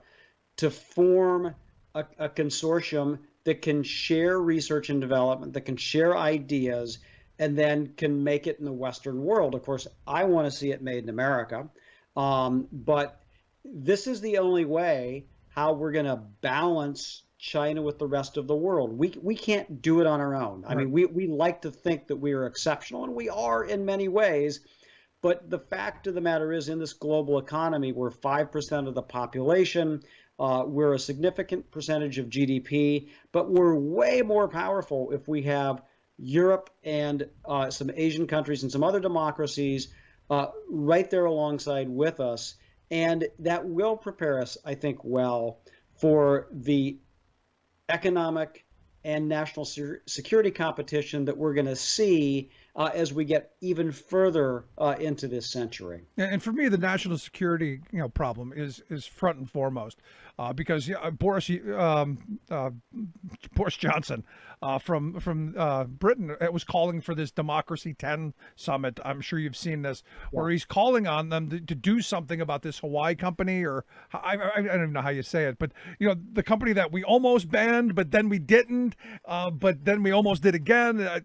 to form a consortium that can share research and development, that can share ideas, and then can make it in the Western world. Of course, I want to see it made in America, but this is the only way how we're going to balance China with the rest of the world. We can't do it on our own. I mean, we like to think that we are exceptional, and we are in many ways. But the fact of the matter is, in this global economy, we're 5% of the population. We're a significant percentage of GDP, but we're way more powerful if we have Europe and some Asian countries and some other democracies right there alongside with us. And that will prepare us, I think, well for the economic and national security competition that we're going to see as we get even further into this century. And for me, the national security problem is front and foremost because Boris Johnson from Britain was calling for this Democracy 10 summit. I'm sure you've seen this, where he's calling on them to do something about this Hawaii company, or I don't even know how you say it, but the company that we almost banned, but then we didn't, but then we almost did again.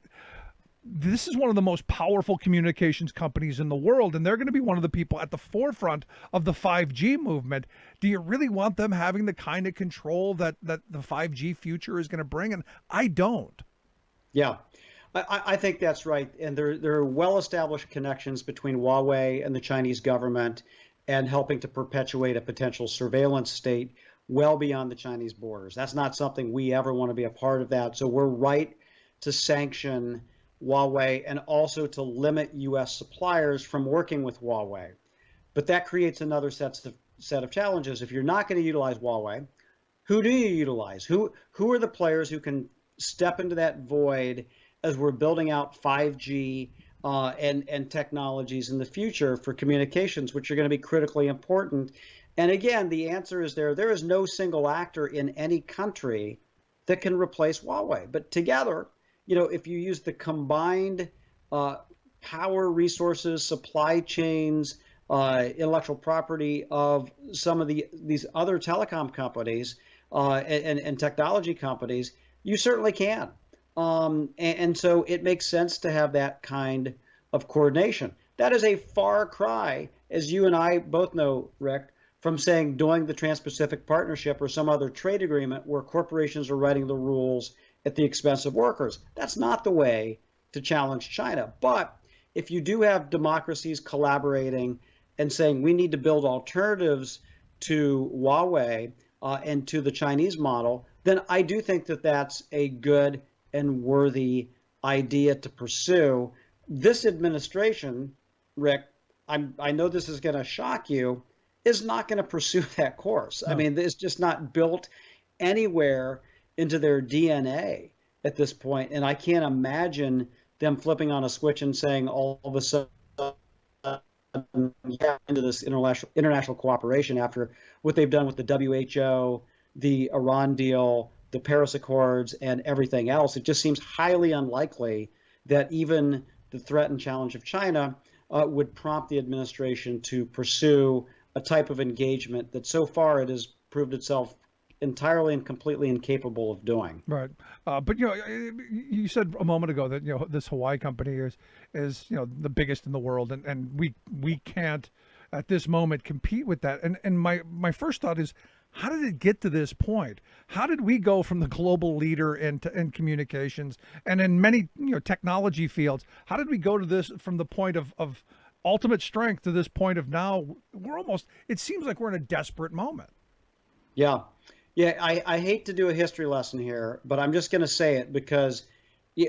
This is one of the most powerful communications companies in the world, and they're going to be one of the people at the forefront of the 5G movement. Do you really want them having the kind of control that the 5G future is going to bring? And I don't. Yeah, I think that's right. And there are well-established connections between Huawei and the Chinese government and helping to perpetuate a potential surveillance state well beyond the Chinese borders. That's not something we ever want to be a part of that. So we're right to sanction Huawei and also to limit U.S. suppliers from working with Huawei. But that creates another set of challenges. If you're not going to utilize Huawei, who do you utilize? Who are the players who can step into that void as we're building out 5G and technologies in the future for communications, which are going to be critically important? And again, the answer is there is no single actor in any country that can replace Huawei. But together, if you use the combined power resources, supply chains, intellectual property of some of these other telecom companies and technology companies, you certainly can. And so it makes sense to have that kind of coordination. That is a far cry, as you and I both know, Rick, from saying doing the Trans-Pacific Partnership or some other trade agreement where corporations are writing the rules at the expense of workers. That's not the way to challenge China. But if you do have democracies collaborating and saying we need to build alternatives to Huawei and to the Chinese model, then I do think that that's a good and worthy idea to pursue. This administration, Rick, I know this is going to shock you, is not going to pursue that course. No. I mean, it's just not built anywhere into their DNA at this point. And I can't imagine them flipping on a switch and saying all of a sudden, into this international cooperation after what they've done with the WHO, the Iran deal, the Paris Accords, and everything else. It just seems highly unlikely that even the threat and challenge of China would prompt the administration to pursue a type of engagement that so far it has proved itself entirely and completely incapable of doing. Right. But, you said a moment ago that, this Hawaii company is the biggest in the world, and we can't at this moment compete with that. And my first thought is, how did it get to this point? How did we go from the global leader in communications and in many technology fields? How did we go to this from the point of ultimate strength to this point of now it seems like we're in a desperate moment? Yeah. Yeah, I hate to do a history lesson here, but I'm just going to say it because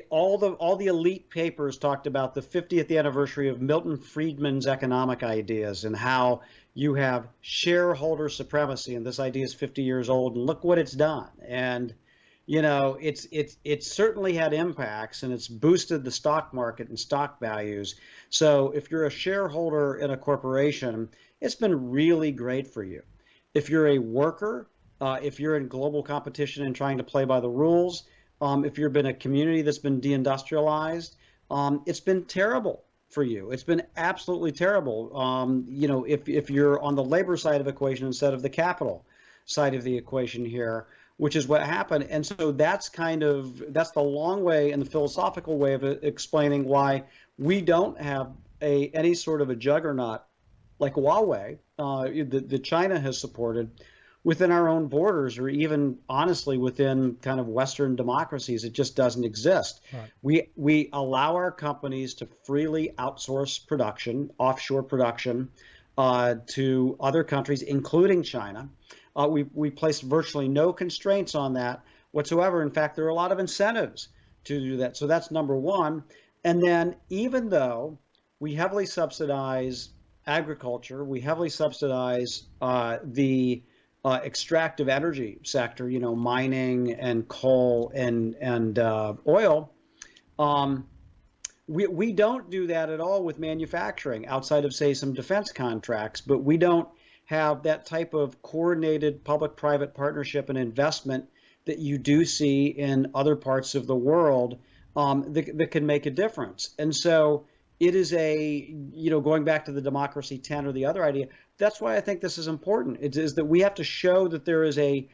all the elite papers talked about the 50th anniversary of Milton Friedman's economic ideas and how you have shareholder supremacy, and this idea is 50 years old, and look what it's done. And it's certainly had impacts, and it's boosted the stock market and stock values. So if you're a shareholder in a corporation, it's been really great for you. If you're a worker, if you're in global competition and trying to play by the rules, if you've been a community that's been deindustrialized, it's been terrible for you. It's been absolutely terrible. If you're on the labor side of the equation instead of the capital side of the equation here, which is what happened. And so that's the long way and the philosophical way of explaining why we don't have any sort of a juggernaut like Huawei that China has supported within our own borders, or even honestly within kind of Western democracies. It just doesn't exist. Right. We allow our companies to freely outsource production, offshore production, to other countries, including China. We place virtually no constraints on that whatsoever. In fact, there are a lot of incentives to do that. So that's number one. And then even though we heavily subsidize agriculture, we heavily subsidize the extractive energy sector, mining and coal and oil. We don't do that at all with manufacturing outside of, say, some defense contracts, but we don't have that type of coordinated public-private partnership and investment that you do see in other parts of the world that can make a difference. And so it is going back to the democracy 10 or the other idea, that's why I think this is important. It is that we have to show that there is a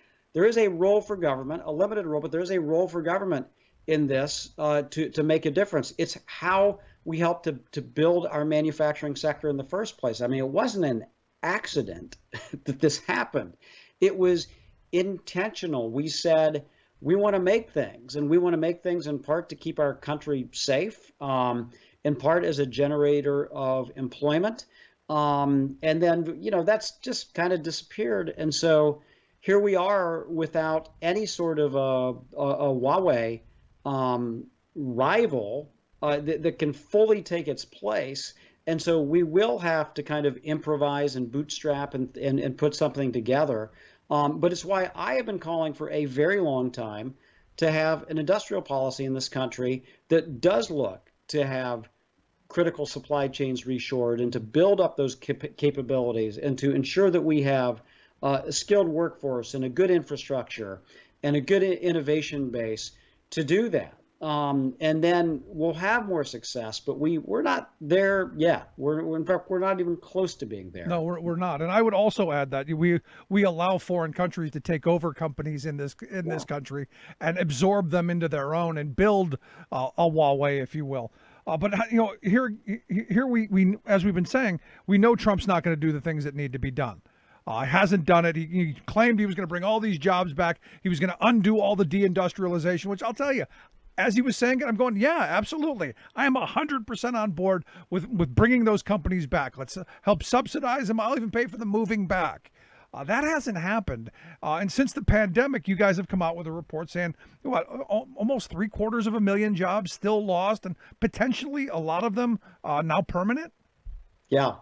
role for government, a limited role, but there is a role for government in this to make a difference. It's how we help to build our manufacturing sector in the first place. I mean, it wasn't an accident that this happened. It was intentional. We said we want to make things, and we want to make things in part to keep our country safe, in part as a generator of employment. And then, that's just kind of disappeared. And so here we are without any sort of a Huawei rival that can fully take its place. And so we will have to kind of improvise and bootstrap and put something together. But it's why I have been calling for a very long time to have an industrial policy in this country that does look to have critical supply chains reshored and to build up those capabilities and to ensure that we have a skilled workforce and a good infrastructure and a good innovation base to do that. And then we'll have more success, but we're not there yet. In fact, we're not even close to being there. No, we're not. And I would also add that we allow foreign countries to take over companies in this country and absorb them into their own and build a Huawei, if you will. But here we as we've been saying, we know Trump's not going to do the things that need to be done. Hasn't done it. He claimed he was going to bring all these jobs back. He was going to undo all the deindustrialization, which I'll tell you, as he was saying it, I'm going, yeah, absolutely. I am 100% on board with bringing those companies back. Let's help subsidize them. I'll even pay for them moving back. That hasn't happened. And since the pandemic, you guys have come out with a report saying, almost 750,000 jobs still lost, and potentially a lot of them now permanent? Yeah.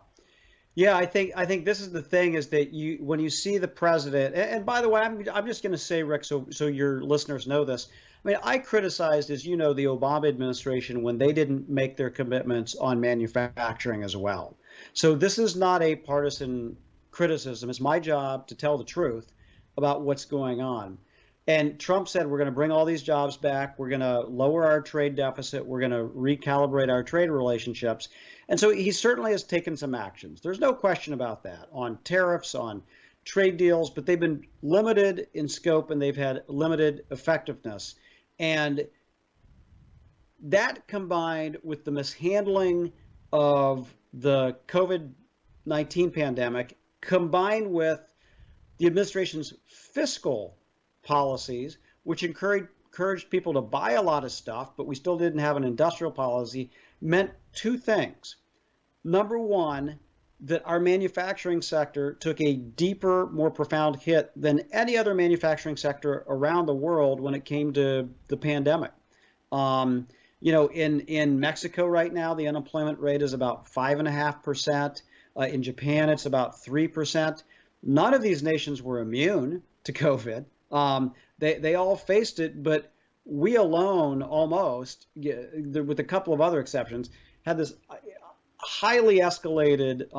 Yeah, I think this is the thing, is that when you see the president, and by the way, I'm just going to say, Rick, so your listeners know this. I mean, I criticized, as you know, the Obama administration when they didn't make their commitments on manufacturing as well. So this is not a partisan criticism. It's my job to tell the truth about what's going on. And Trump said, we're going to bring all these jobs back. We're going to lower our trade deficit. We're going to recalibrate our trade relationships. And so he certainly has taken some actions. There's no question about that, on tariffs, on trade deals, but they've been limited in scope and they've had limited effectiveness. And that, combined with the mishandling of the COVID-19 pandemic, combined with the administration's fiscal policies, which encouraged people to buy a lot of stuff, but we still didn't have an industrial policy, meant two things. Number one, that our manufacturing sector took a deeper, more profound hit than any other manufacturing sector around the world when it came to the pandemic. In Mexico right now, the unemployment rate is about 5.5%. In Japan, it's about 3%. None of these nations were immune to COVID. They all faced it, but we alone, almost, with a couple of other exceptions, had this highly escalated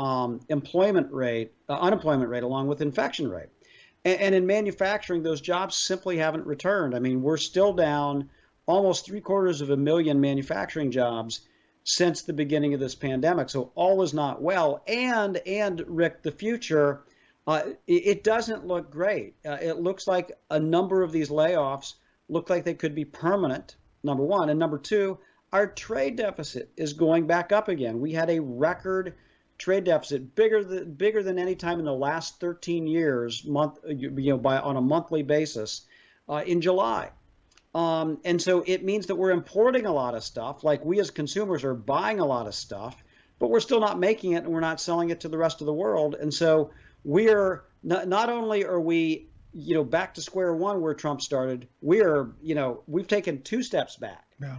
unemployment rate along with infection rate. And in manufacturing, those jobs simply haven't returned. I mean, we're still down almost 750,000 manufacturing jobs since the beginning of this pandemic. So all is not well. And Rick, the future, It doesn't look great. It looks like a number of these layoffs look like they could be permanent, number one. And number two, our trade deficit is going back up again. We had a record trade deficit, bigger than any time in the last 13 years, on a monthly basis, in July. And so it means that we're importing a lot of stuff, like we as consumers are buying a lot of stuff, but we're still not making it and we're not selling it to the rest of the world. And so we're not only are we, back to square one where Trump started, we've taken 2 steps back. Yeah.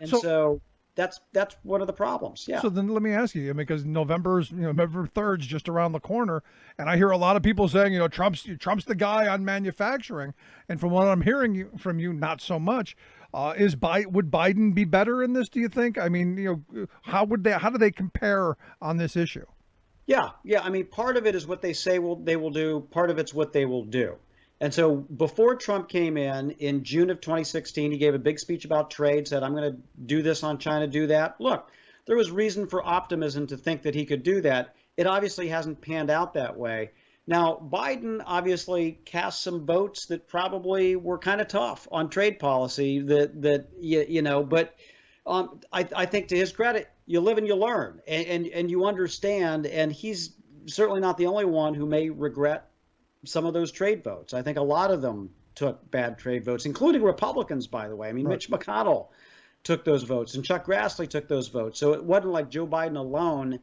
So that's one of the problems. Yeah. So then let me ask you, because November 3rd is just around the corner, and I hear a lot of people saying, Trump's the guy on manufacturing, and from what I'm hearing from you, not so much. Would Biden be better in this? Do you think? I mean, how do they compare on this issue? Yeah. I mean, part of it is what they say they will do. Part of it's what they will do. And so before Trump came in June of 2016, he gave a big speech about trade, said, I'm going to do this on China, do that. Look, there was reason for optimism to think that he could do that. It obviously hasn't panned out that way. Now, Biden obviously cast some votes that probably were kind of tough on trade policy but I think to his credit, you live and you learn and you understand. And he's certainly not the only one who may regret some of those trade votes. I think a lot of them took bad trade votes, including Republicans, by the way. I mean, right. Mitch McConnell took those votes and Chuck Grassley took those votes. So it wasn't like Joe Biden alone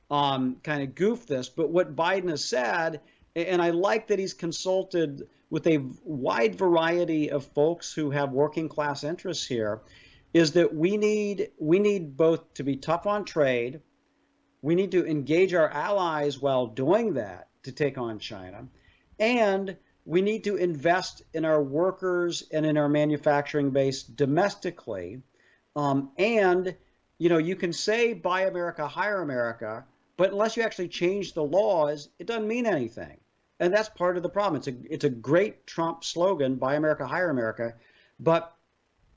kind of goofed this. But what Biden has said, and I like that he's consulted with a wide variety of folks who have working class interests here, is that we need both to be tough on trade. We need to engage our allies while doing that to take on China. And we need to invest in our workers and in our manufacturing base domestically. And, you can say buy America, hire America, but unless you actually change the laws, it doesn't mean anything. And that's part of the problem. It's a great Trump slogan, buy America, hire America. But,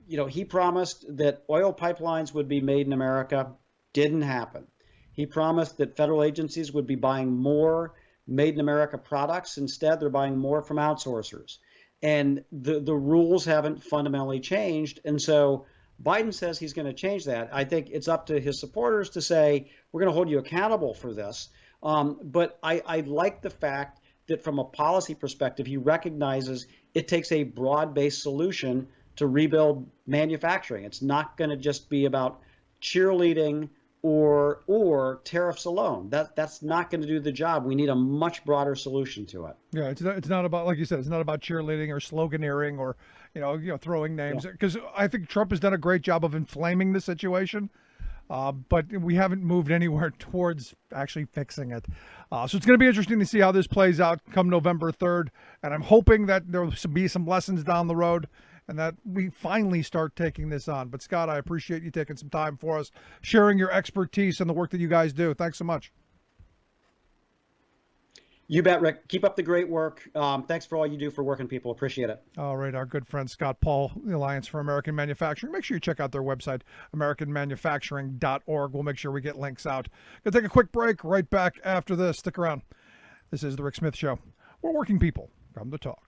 he promised that oil pipelines would be made in America. Didn't happen. He promised that federal agencies would be buying more made in America products. Instead, they're buying more from outsourcers. And the rules haven't fundamentally changed. And so Biden says he's going to change that. I think it's up to his supporters to say, we're going to hold you accountable for this. But I like the fact that from a policy perspective, he recognizes it takes a broad-based solution to rebuild manufacturing. It's not going to just be about cheerleading or tariffs alone. That's not going to do the job. We need a much broader solution to it. Yeah, it's not about, like you said, it's not about cheerleading or sloganeering or throwing names, because I think Trump has done a great job of inflaming the situation, but we haven't moved anywhere towards actually fixing it. So it's going to be interesting to see how this plays out come November 3rd, and I'm hoping that there will be some lessons down the road and that we finally start taking this on. But Scott, I appreciate you taking some time for us, sharing your expertise and the work that you guys do. Thanks so much. You bet, Rick. Keep up the great work. Thanks for all you do for working people. Appreciate it. All right. Our good friend Scott Paul, the Alliance for American Manufacturing. Make sure you check out their website, AmericanManufacturing.org. We'll make sure we get links out. Gonna take a quick break. Right back after this. Stick around. This is The Rick Smith Show, where working people come to talk.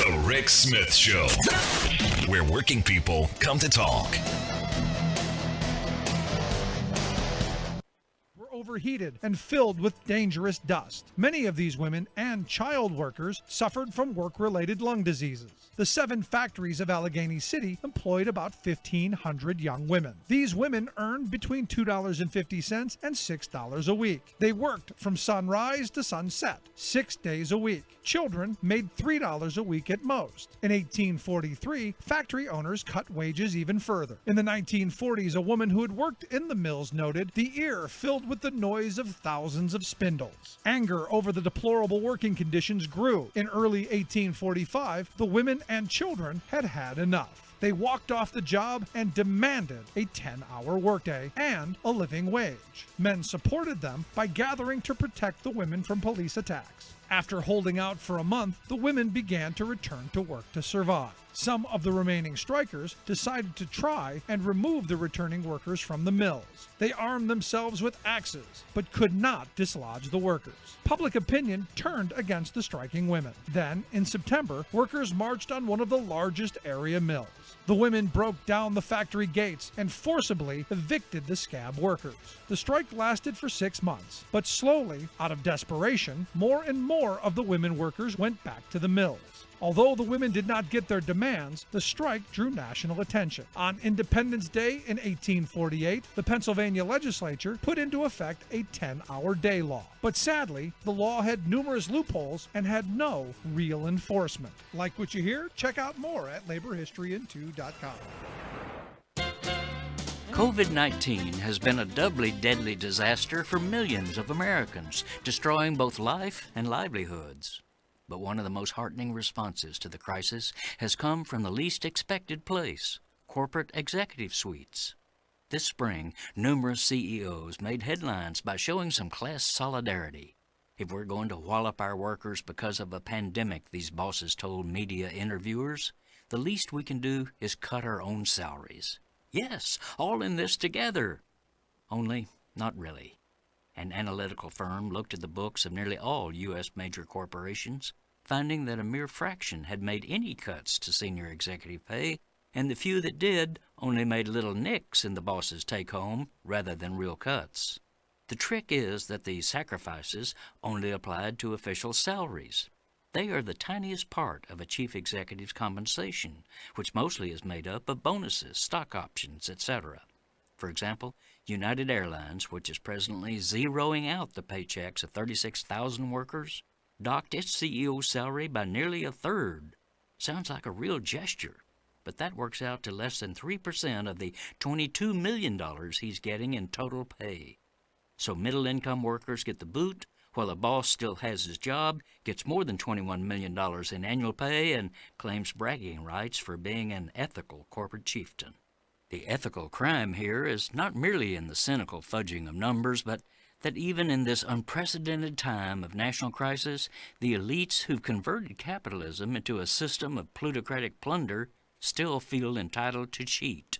The Rick Smith Show, where working people come to talk. Overheated and filled with dangerous dust. Many of these women and child workers suffered from work-related lung diseases. The 7 factories of Allegheny City employed about 1,500 young women. These women earned between $2.50 and $6 a week. They worked from sunrise to sunset, 6 days a week. Children made $3 a week at most. In 1843, factory owners cut wages even further. In the 1940s, a woman who had worked in the mills noted the ear filled with the noise of thousands of spindles. Anger over the deplorable working conditions grew. In early 1845, the women and children had had enough. They walked off the job and demanded a 10-hour workday and a living wage. Men supported them by gathering to protect the women from police attacks. After holding out for a month, the women began to return to work to survive. Some of the remaining strikers decided to try and remove the returning workers from the mills. They armed themselves with axes, but could not dislodge the workers. Public opinion turned against the striking women. Then, in September, workers marched on one of the largest area mills. The women broke down the factory gates and forcibly evicted the scab workers. The strike lasted for 6 months, but slowly, out of desperation, more and more of the women workers went back to the mills. Although the women did not get their demands, the strike drew national attention. On Independence Day in 1848, the Pennsylvania legislature put into effect a 10-hour day law. But sadly, the law had numerous loopholes and had no real enforcement. Like what you hear? Check out more at laborhistoryin2.com. COVID-19 has been a doubly deadly disaster for millions of Americans, destroying both life and livelihoods. But one of the most heartening responses to the crisis has come from the least expected place, corporate executive suites. This spring, numerous CEOs made headlines by showing some class solidarity. If we're going to wallop our workers because of a pandemic, these bosses told media interviewers, the least we can do is cut our own salaries. Yes, all in this together. Only, not really. An analytical firm looked at the books of nearly all U.S. major corporations, finding that a mere fraction had made any cuts to senior executive pay, and the few that did only made little nicks in the boss's take-home rather than real cuts. The trick is that these sacrifices only applied to official salaries. They are the tiniest part of a chief executive's compensation, which mostly is made up of bonuses, stock options, etc. For example, United Airlines, which is presently zeroing out the paychecks of 36,000 workers, docked its CEO's salary by nearly a third. Sounds like a real gesture, but that works out to less than 3% of the $22 million he's getting in total pay. So middle-income workers get the boot, while the boss still has his job, gets more than $21 million in annual pay, and claims bragging rights for being an ethical corporate chieftain. The ethical crime here is not merely in the cynical fudging of numbers, but that even in this unprecedented time of national crisis, the elites who've converted capitalism into a system of plutocratic plunder still feel entitled to cheat.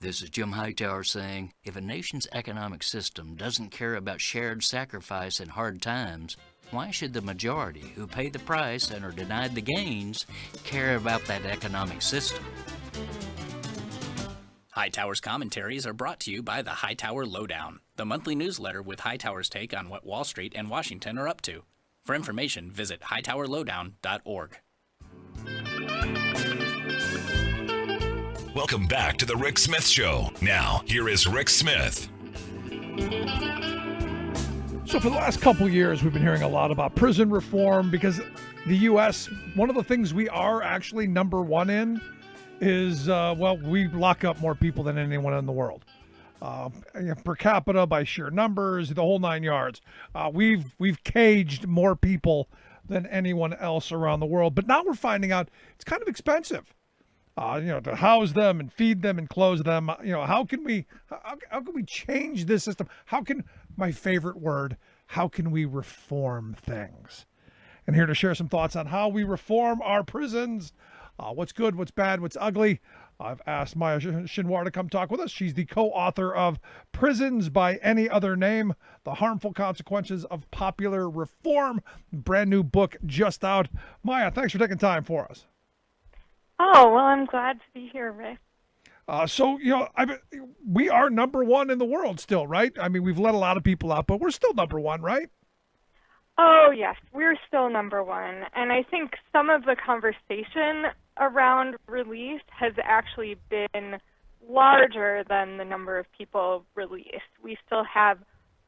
This is Jim Hightower saying, if a nation's economic system doesn't care about shared sacrifice in hard times, why should the majority who pay the price and are denied the gains care about that economic system? Hightower's commentaries are brought to you by the Hightower Lowdown, the monthly newsletter with Hightower's take on what Wall Street and Washington are up to. For information, visit hightowerlowdown.org. Welcome back to the Rick Smith Show. Now, here is Rick Smith. So for the last couple years, we've been hearing a lot about prison reform because the U.S., one of the things we are actually number one in is, we lock up more people than anyone in the world. Per capita, by sheer numbers, the whole 9 yards. We've caged more people than anyone else around the world. But now we're finding out it's kind of expensive. To house them and feed them and clothe them. How can we change this system? How can, my favorite word, how can we reform things? And here to share some thoughts on how we reform our prisons, what's good, what's bad, what's ugly. I've asked Maya Shinwar to come talk with us. She's the co-author of Prisons by Any Other Name, The Harmful Consequences of Popular Reform, brand new book just out. Maya, thanks for taking time for us. Oh, well, I'm glad to be here, Rick. We are number one in the world still, right? I mean, we've let a lot of people out, but we're still number one, right? Oh, yes, we're still number one. And I think some of the conversation around release has actually been larger than the number of people released. We still have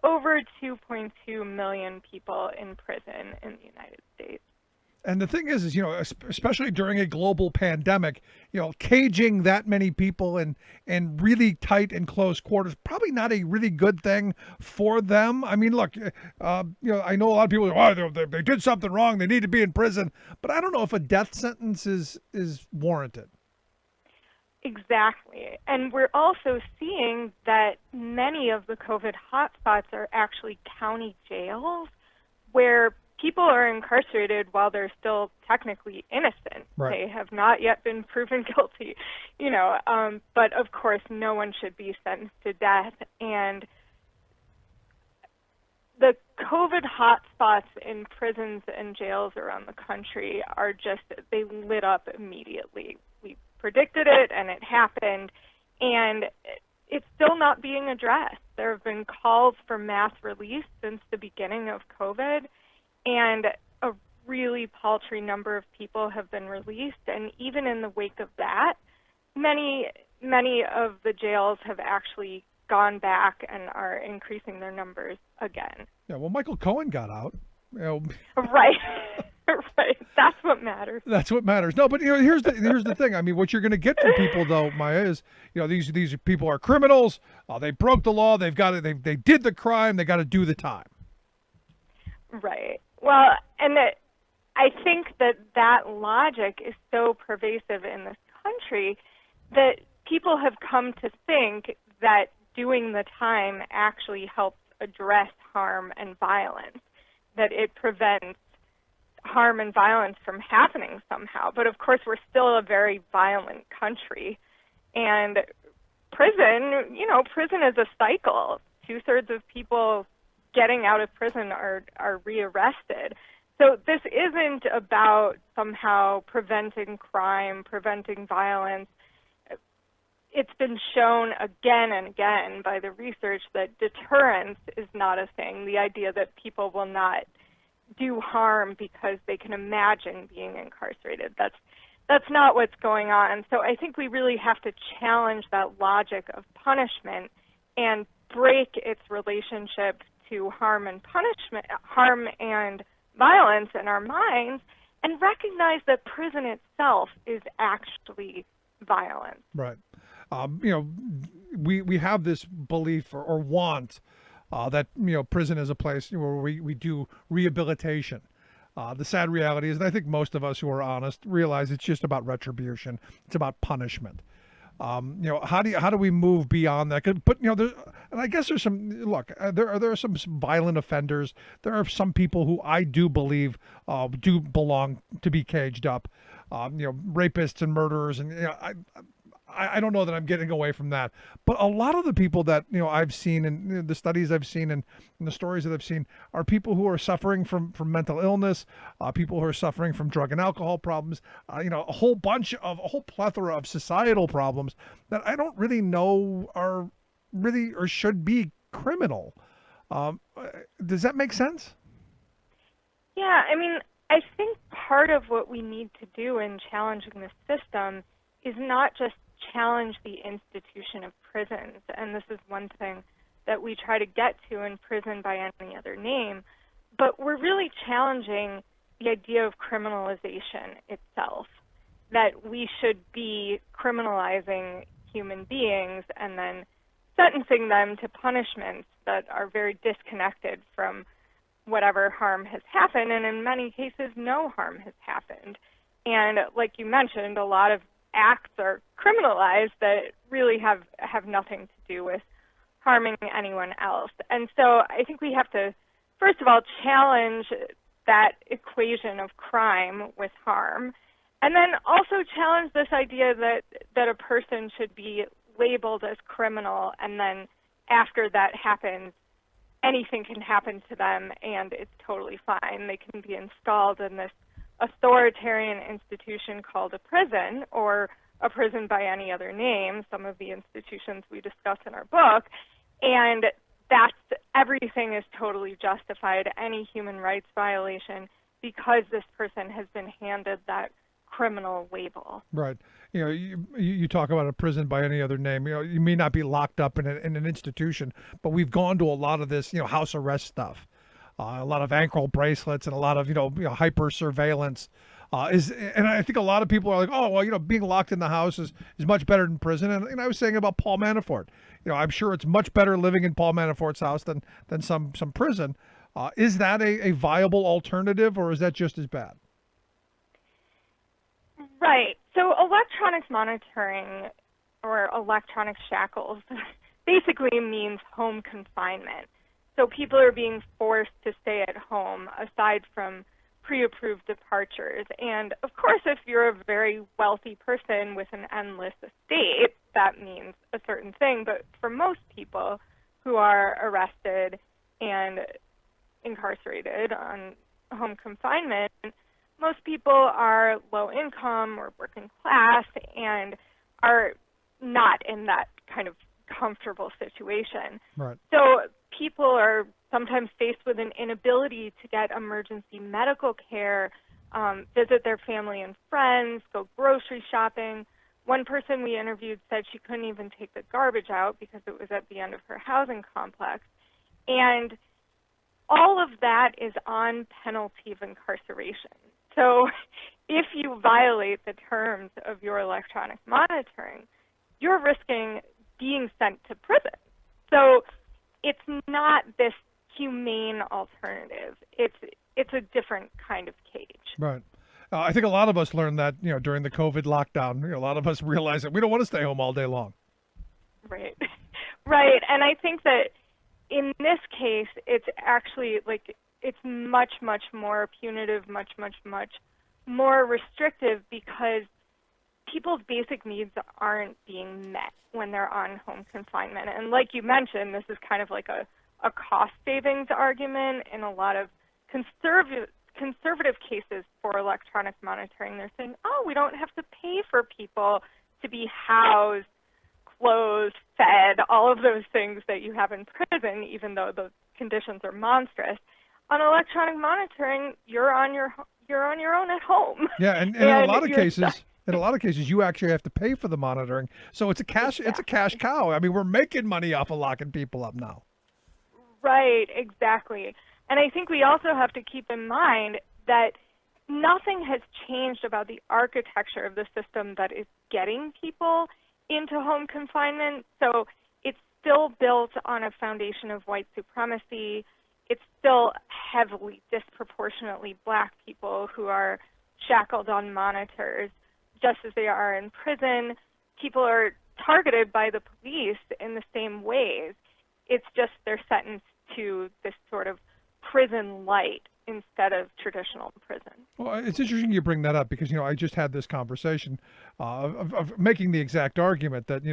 over 2.2 million people in prison in the United States. And the thing is, especially during a global pandemic, caging that many people in really tight and close quarters, probably not a really good thing for them. I mean, look, I know a lot of people say, they did something wrong, they need to be in prison. But I don't know if a death sentence is warranted. Exactly. And we're also seeing that many of the COVID hotspots are actually county jails where people are incarcerated while they're still technically innocent. Right. They have not yet been proven guilty, but of course no one should be sentenced to death. And the COVID hotspots in prisons and jails around the country they lit up immediately. We predicted it and it happened, and it's still not being addressed. There have been calls for mass release since the beginning of COVID, and a really paltry number of people have been released. And even in the wake of that, many of the jails have actually gone back and are increasing their numbers again. Yeah, well, Michael Cohen got out. Right. Right. That's what matters. That's what matters. No, but here's the thing. I mean, what you're going to get from people, though, Maya, is these people are criminals. They broke the law. They've got it. They did the crime. They got to do the time. Right. Well, and I think that logic is so pervasive in this country that people have come to think that doing the time actually helps address harm and violence, that it prevents harm and violence from happening somehow. But of course, we're still a very violent country. And prison is a cycle. 2/3 of people getting out of prison are rearrested. So this isn't about somehow preventing crime, preventing violence. It's been shown again and again by the research that deterrence is not a thing. The idea that people will not do harm because they can imagine being incarcerated. That's not what's going on. So I think we really have to challenge that logic of punishment and break its relationship to harm and violence in our minds, and recognize that prison itself is actually violence. Right. We have this belief or want that prison is a place where we do rehabilitation. The sad reality is, and I think most of us who are honest realize, it's just about retribution. It's about punishment. How do we move beyond that? But and I guess there's some there are some violent offenders. There are some people who I do believe do belong to be caged up. Rapists and murderers, and I don't know that I'm getting away from that. But a lot of the people that I've seen, and the studies I've seen, and the stories that I've seen, are people who are suffering from mental illness, people who are suffering from drug and alcohol problems, a whole plethora of societal problems that I don't really know are really or should be criminal. Does that make sense? Yeah, I mean, I think part of what we need to do in challenging the system is not just challenge the institution of prisons, and this is one thing that we try to get to in Prison by Any Other Name, but we're really challenging the idea of criminalization itself, that we should be criminalizing human beings and then sentencing them to punishments that are very disconnected from whatever harm has happened, and in many cases no harm has happened. And like you mentioned, a lot of acts are criminalized that really have nothing to do with harming anyone else. And so I think we have to, first of all, challenge that equation of crime with harm, and then also challenge this idea that a person should be labeled as criminal, and then after that happens, anything can happen to them and it's totally fine. They can be installed in this authoritarian institution called a prison, or a prison by any other name, some of the institutions we discuss in our book, and everything is totally justified, any human rights violation, because this person has been handed that criminal label. Right. You talk about a prison by any other name. You may not be locked up in an institution, but we've gone to a lot of this, house arrest stuff. A lot of ankle bracelets and a lot of hyper surveillance and I think a lot of people are like, oh well, being locked in the house is much better than prison. And I was saying about Paul Manafort, I'm sure it's much better living in Paul Manafort's house than some prison. Is that a viable alternative, or is that just as bad? Right. So electronic monitoring, or electronic shackles, basically means home confinement. So people are being forced to stay at home aside from pre-approved departures. And of course, if you're a very wealthy person with an endless estate, that means a certain thing. But for most people who are arrested and incarcerated on home confinement, most people are low income or working class and are not in that kind of comfortable situation. Right. So people are sometimes faced with an inability to get emergency medical care, visit their family and friends, go grocery shopping. One person we interviewed said she couldn't even take the garbage out because it was at the end of her housing complex. And all of that is on penalty of incarceration. So if you violate the terms of your electronic monitoring, you're risking being sent to prison. So it's not this humane alternative. It's a different kind of cage. Right. I think a lot of us learned that, during the COVID lockdown. A lot of us realized that we don't want to stay home all day long. Right. Right. And I think that in this case, it's actually it's much, much more punitive, much, much, much more restrictive because people's basic needs aren't being met when they're on home confinement. And like you mentioned, this is kind of like a cost savings argument in a lot of conservative cases for electronic monitoring. They're saying, oh, we don't have to pay for people to be housed, clothed, fed, all of those things that you have in prison, even though the conditions are monstrous. On electronic monitoring, you're on your own at home. Yeah, and in a lot of cases, you actually have to pay for the monitoring. So it's a cash cow. I mean, we're making money off of locking people up now. Right, exactly. And I think we also have to keep in mind that nothing has changed about the architecture of the system that is getting people into home confinement. So it's still built on a foundation of white supremacy. It's still heavily, disproportionately black people who are shackled on monitors, just as they are in prison. People are targeted by the police in the same ways. It's just they're sentenced to this sort of prison light instead of traditional prison. Well, it's interesting you bring that up because, I just had this conversation of making the exact argument that,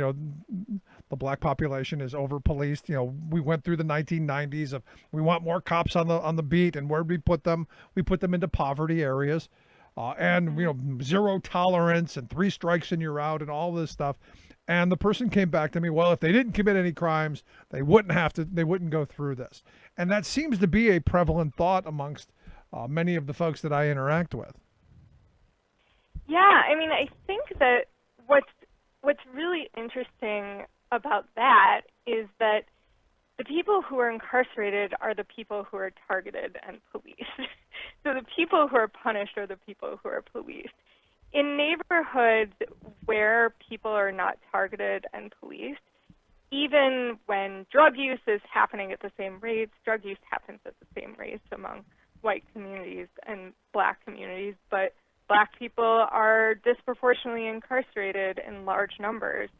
the black population is over-policed. We went through the 1990s of we want more cops on the beat, and where we put them into poverty areas, and, zero tolerance and 3 strikes and you're out and all this stuff. And the person came back to me, well, if they didn't commit any crimes, they wouldn't go through this. And that seems to be a prevalent thought amongst many of the folks that I interact with. Yeah, I mean, I think that what's really interesting about that is that the people who are incarcerated are the people who are targeted and policed. So the people who are punished are the people who are policed. In neighborhoods where people are not targeted and policed, even when drug use is happening at the same rates, drug use happens at the same rates among white communities and black communities, but black people are disproportionately incarcerated in large numbers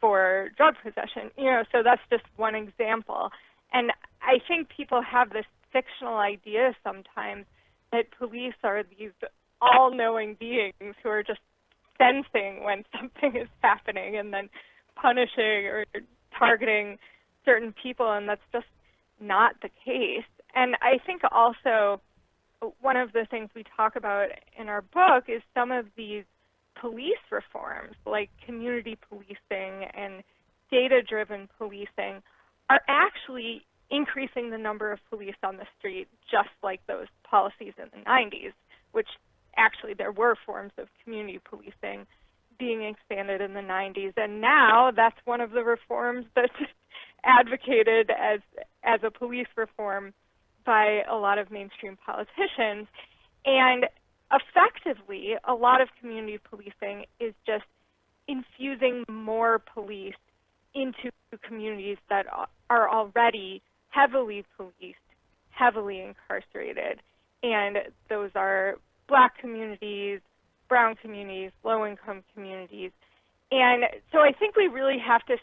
for drug possession. So that's just one example. And I think people have this fictional idea sometimes that police are these all-knowing beings who are just sensing when something is happening and then punishing or targeting certain people, and that's just not the case. And I think also one of the things we talk about in our book is some of these police reforms, like community policing and data-driven policing, are actually increasing the number of police on the street, just like those policies in the 90s, which actually there were forms of community policing being expanded in the 90s. And now that's one of the reforms that's advocated as a police reform by a lot of mainstream politicians. And effectively, a lot of community policing is just infusing more police into communities that are already heavily policed, heavily incarcerated. And those are black communities, brown communities, low-income communities. And so I think we really have to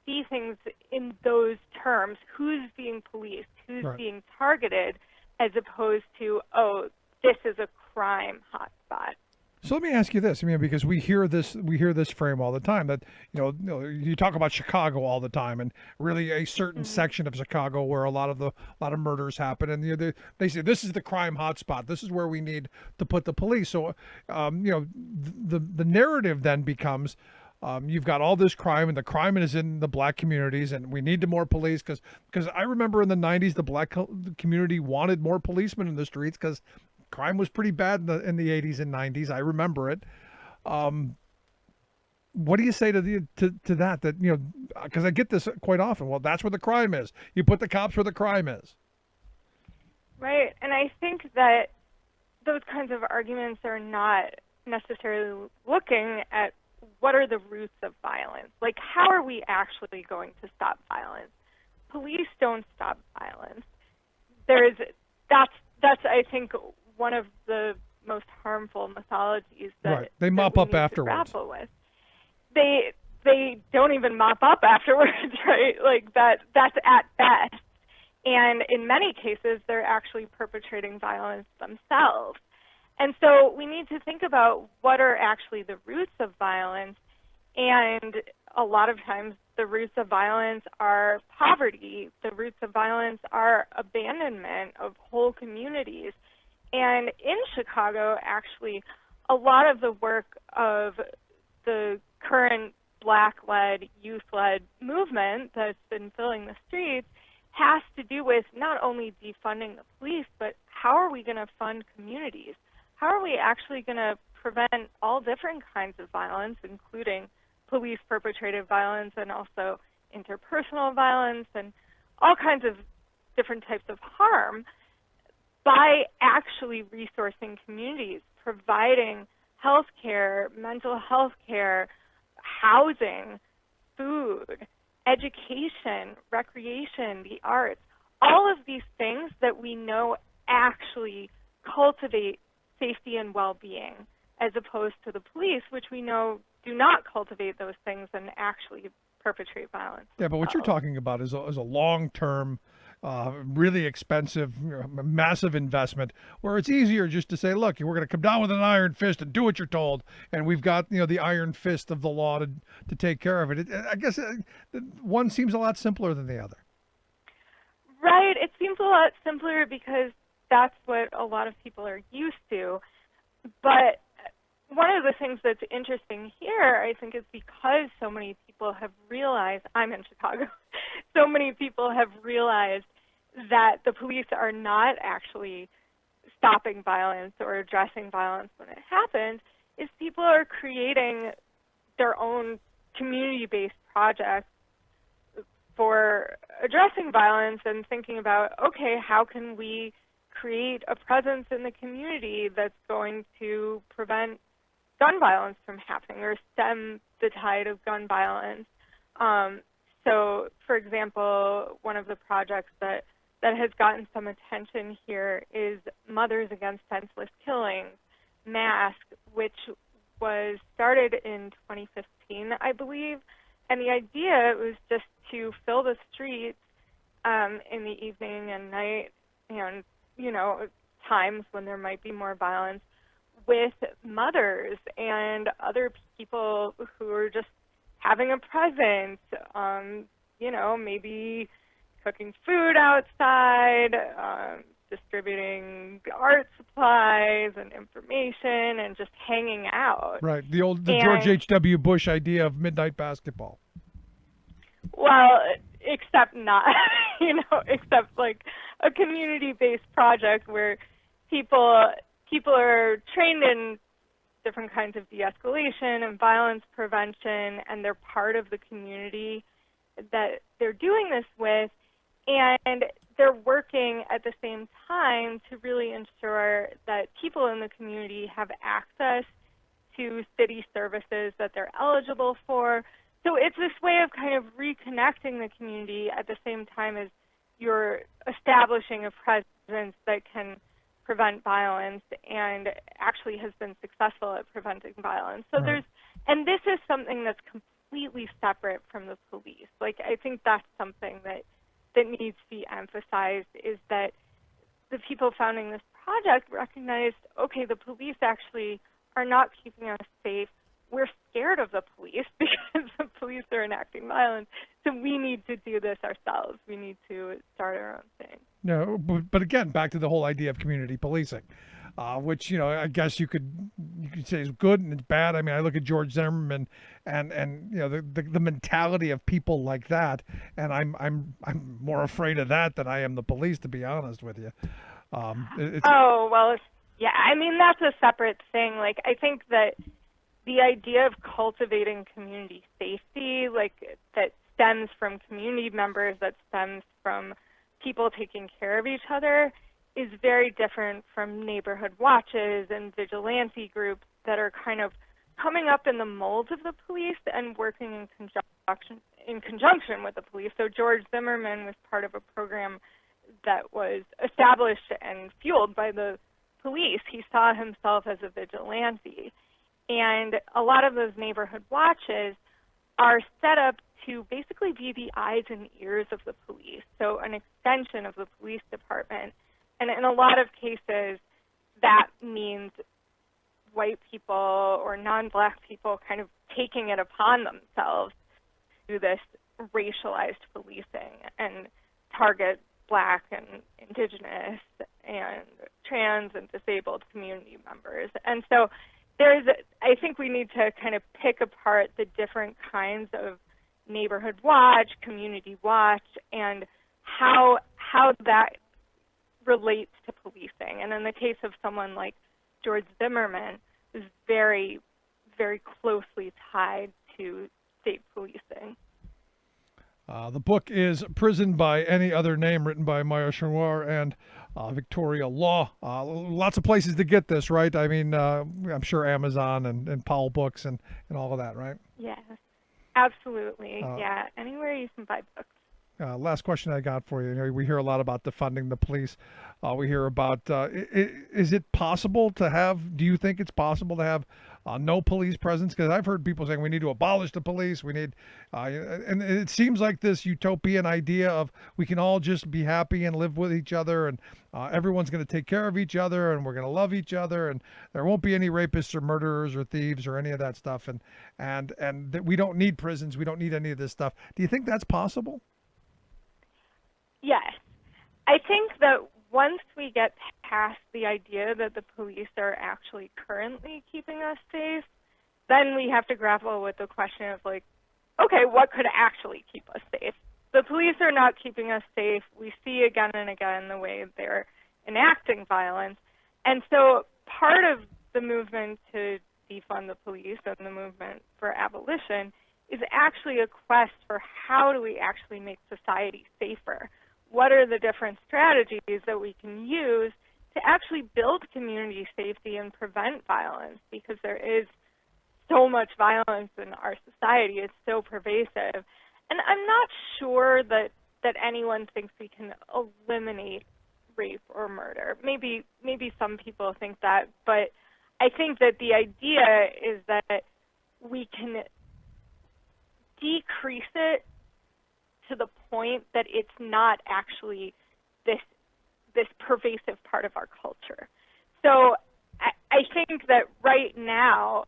see things in those terms. Who's being policed? who's Right. being targeted, as opposed to, oh, this is a crime hotspot. So let me ask you this. I mean, because we hear this frame all the time that, you talk about Chicago all the time, and really a certain section of Chicago where a lot of murders happen, and they say this is the crime hotspot. This is where we need to put the police. So, the narrative then becomes, you've got all this crime, and the crime is in the black communities, and we need more police because I remember in the 90s the black community wanted more policemen in the streets because crime was pretty bad in the 80s and 90s. I remember it. What do you say to that? That, because I get this quite often. Well, that's where the crime is. You put the cops where the crime is. Right. And I think that those kinds of arguments are not necessarily looking at what are the roots of violence. Like, how are we actually going to stop violence? Police don't stop violence. That's I think one of the most harmful mythologies that, right. They mop that we up need to afterwards. grapple with. They don't even mop up afterwards, right? Like that's at best. And in many cases, they're actually perpetrating violence themselves. And so we need to think about what are actually the roots of violence. And a lot of times the roots of violence are poverty. The roots of violence are abandonment of whole communities. And in Chicago, actually, a lot of the work of the current Black-led, youth-led movement that's been filling the streets has to do with not only defunding the police, but how are we going to fund communities? How are we actually going to prevent all different kinds of violence, including police-perpetrated violence and also interpersonal violence and all kinds of different types of harm, by actually resourcing communities, providing health care, mental health care, housing, food, education, recreation, the arts, all of these things that we know actually cultivate safety and well-being, as opposed to the police, which we know do not cultivate those things and actually perpetrate violence. Yeah, but what you're talking about is a long-term, really expensive, massive investment where it's easier just to say, look, we're going to come down with an iron fist and do what you're told, and we've got the iron fist of the law to take care of it. I guess one seems a lot simpler than the other. Right. It seems a lot simpler because that's what a lot of people are used to. But one of the things that's interesting here, I think, is because so many people have realized, I'm in Chicago, so many people have realized that the police are not actually stopping violence or addressing violence when it happens, is people are creating their own community-based projects for addressing violence and thinking about, okay, how can we create a presence in the community that's going to prevent gun violence from happening or stem the tide of gun violence. So, for example, one of the projects that has gotten some attention here is Mothers Against Senseless Killings, MASK, which was started in 2015, I believe. And the idea was just to fill the streets in the evening and night and, times when there might be more violence with mothers and other people who are just having a presence, maybe cooking food outside, distributing art supplies and information, and just hanging out. Right, the George H.W. Bush idea of midnight basketball. Well, except not, except like a community-based project where people are trained in different kinds of de-escalation and violence prevention, and they're part of the community that they're doing this with, and they're working at the same time to really ensure that people in the community have access to city services that they're eligible for. So it's this way of kind of reconnecting the community at the same time as you're establishing a presence that can prevent violence and actually has been successful at preventing violence. So and this is something that's completely separate from the police. Like, I think that's something that that needs to be emphasized is that the people founding this project recognized, okay, the police actually are not keeping us safe. We're scared of the police because the police are enacting violence. So we need to do this ourselves. We need to start our own thing. No, but again, back to the whole idea of community policing, which, you know, I guess you could say is good and it's bad. I mean, I look at George Zimmerman and you know the mentality of people like that, and I'm more afraid of that than I am the police, to be honest with you. Oh, well, yeah. I mean, that's a separate thing. Like, I think that the idea of cultivating community safety, like that stems from community members, that stems from people taking care of each other, is very different from neighborhood watches and vigilante groups that are kind of coming up in the mold of the police and working in conjunction with the police. So George Zimmerman was part of a program that was established and fueled by the police. He saw himself as a vigilante. And a lot of those neighborhood watches are set up to basically be the eyes and ears of the police, so an extension of the police department. And in a lot of cases, that means white people or non-Black people kind of taking it upon themselves to do this racialized policing and target Black and Indigenous and trans and disabled community members. And so I think we need to kind of pick apart the different kinds of neighborhood watch, community watch, and how that relates to policing. And in the case of someone like George Zimmerman, is very, very closely tied to state policing. The book is Prison by Any Other Name, written by Maya Schnur and Victoria Law. Lots of places to get this, right? I mean, I'm sure Amazon and Powell Books and all of that, right? Yes, absolutely. Yeah, anywhere you can buy books. Last question I got for you. You know, we hear a lot about defunding the police. We hear about, is it possible to have, do you think it's possible to have no police presence? Because I've heard people saying we need to abolish the police. We need, and it seems like this utopian idea of we can all just be happy and live with each other, and everyone's going to take care of each other, and we're going to love each other, and there won't be any rapists or murderers or thieves or any of that stuff, and that we don't need prisons. We don't need any of this stuff. Do you think that's possible? Yes. I think that once we get past the idea that the police are actually currently keeping us safe, then we have to grapple with the question of, like, okay, what could actually keep us safe? The police are not keeping us safe. We see again and again the way they're enacting violence. And so part of the movement to defund the police and the movement for abolition is actually a quest for how do we actually make society safer? What are the different strategies that we can use to actually build community safety and prevent violence? Because there is so much violence in our society. It's so pervasive. And I'm not sure that anyone thinks we can eliminate rape or murder. Maybe some people think that, but I think that the idea is that we can decrease it to the point that it's not actually this pervasive part of our culture. So I think that right now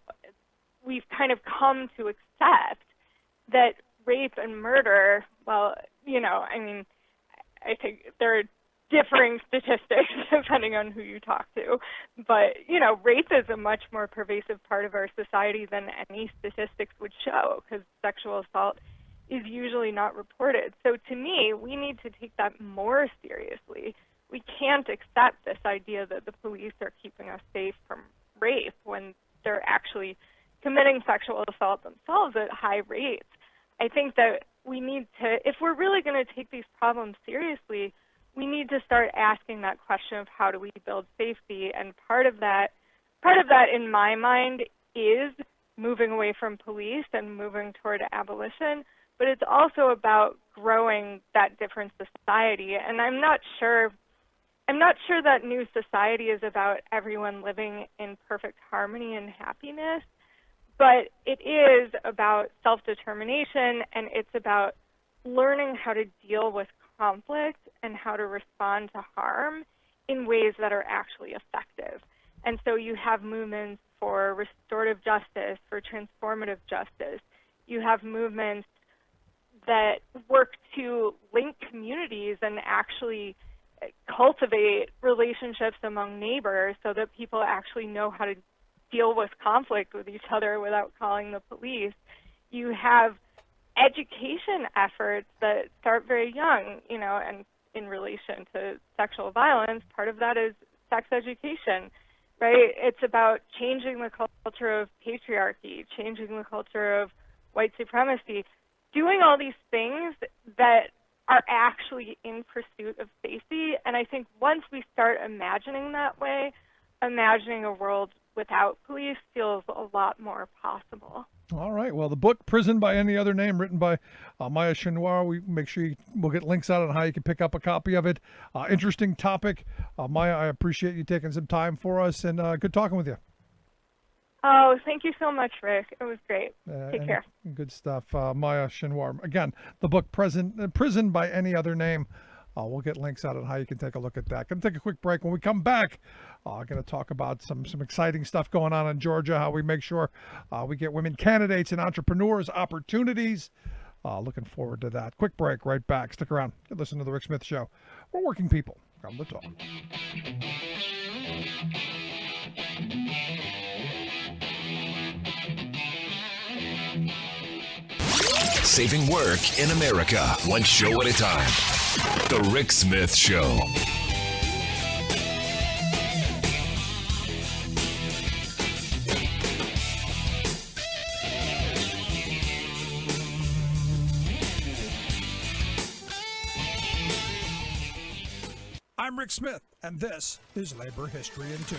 we've kind of come to accept that rape and murder, well, you know, I mean, I think there are differing statistics depending on who you talk to, but, you know, rape is a much more pervasive part of our society than any statistics would show, because sexual assault is usually not reported. So to me, we need to take that more seriously. We can't accept this idea that the police are keeping us safe from rape when they're actually committing sexual assault themselves at high rates. I think that we need to, if we're really going to take these problems seriously, we need to start asking that question of how do we build safety. And part of that in my mind is moving away from police and moving toward abolition. But it's also about growing that different society. And I'm not sure that new society is about everyone living in perfect harmony and happiness, but it is about self-determination, and it's about learning how to deal with conflict and how to respond to harm in ways that are actually effective. And so you have movements for restorative justice, for transformative justice. You have movements that work to link communities and actually cultivate relationships among neighbors so that people actually know how to deal with conflict with each other without calling the police. You have education efforts that start very young, and in relation to sexual violence, part of that is sex education, right? It's about changing the culture of patriarchy, changing the culture of white supremacy, doing all these things that are actually in pursuit of safety. And I think once we start imagining that way, imagining a world without police feels a lot more possible. All right. Well, the book Prison by Any Other Name, written by Maya Chenoir. We make sure we'll get links out on how you can pick up a copy of it. Interesting topic. Maya, I appreciate you taking some time for us, and good talking with you. Oh, thank you so much, Rick. It was great. Take care. Good stuff. Maya Chenoir. Again, the book Prison by Any Other Name. We'll get links out on how you can take a look at that. Going to take a quick break. When we come back, going to talk about some exciting stuff going on in Georgia, how we make sure we get women candidates and entrepreneurs opportunities. Looking forward to that. Quick break, right back. Stick around. You listen to The Rick Smith Show. We're working people. Come to talk. Saving work in America, one show at a time. The Rick Smith Show. I'm Rick Smith, and this is Labor History in 2.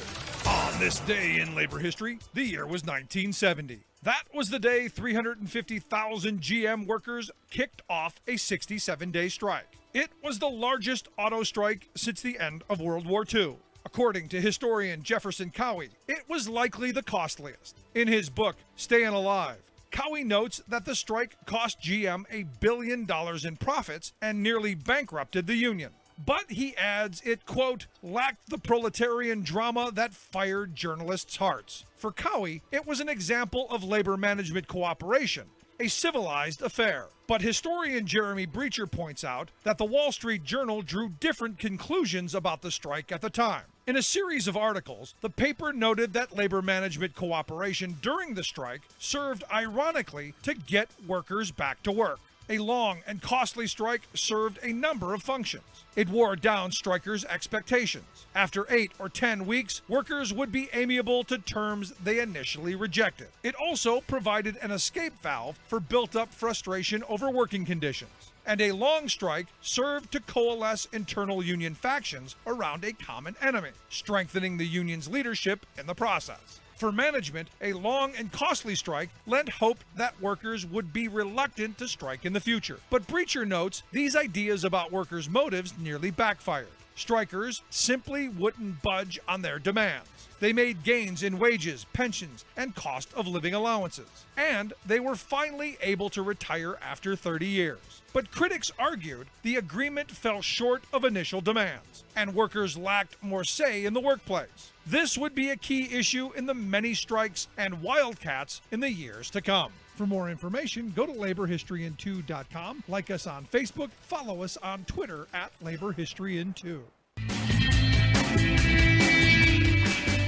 On this day in labor history, the year was 1970. That was the day 350,000 GM workers kicked off a 67-day strike. It was the largest auto strike since the end of World War II. According to historian Jefferson Cowie, it was likely the costliest. In his book, Stayin' Alive, Cowie notes that the strike cost GM $1 billion in profits and nearly bankrupted the union. But he adds it, quote, lacked the proletarian drama that fired journalists' hearts. For Cowie, it was an example of labor management cooperation, a civilized affair. But historian Jeremy Breacher points out that the Wall Street Journal drew different conclusions about the strike at the time. In a series of articles, the paper noted that labor management cooperation during the strike served ironically to get workers back to work. A long and costly strike served a number of functions. It wore down strikers' expectations. After 8 or 10 weeks, workers would be amiable to terms they initially rejected. It also provided an escape valve for built-up frustration over working conditions. And a long strike served to coalesce internal union factions around a common enemy, strengthening the union's leadership in the process. For management, a long and costly strike lent hope that workers would be reluctant to strike in the future. But Breacher notes these ideas about workers' motives nearly backfired. Strikers simply wouldn't budge on their demands. They made gains in wages, pensions, and cost of living allowances. And they were finally able to retire after 30 years. But critics argued the agreement fell short of initial demands, and workers lacked more say in the workplace. This would be a key issue in the many strikes and wildcats in the years to come. For more information, go to laborhistoryin2.com, like us on Facebook, follow us on Twitter at laborhistoryin2.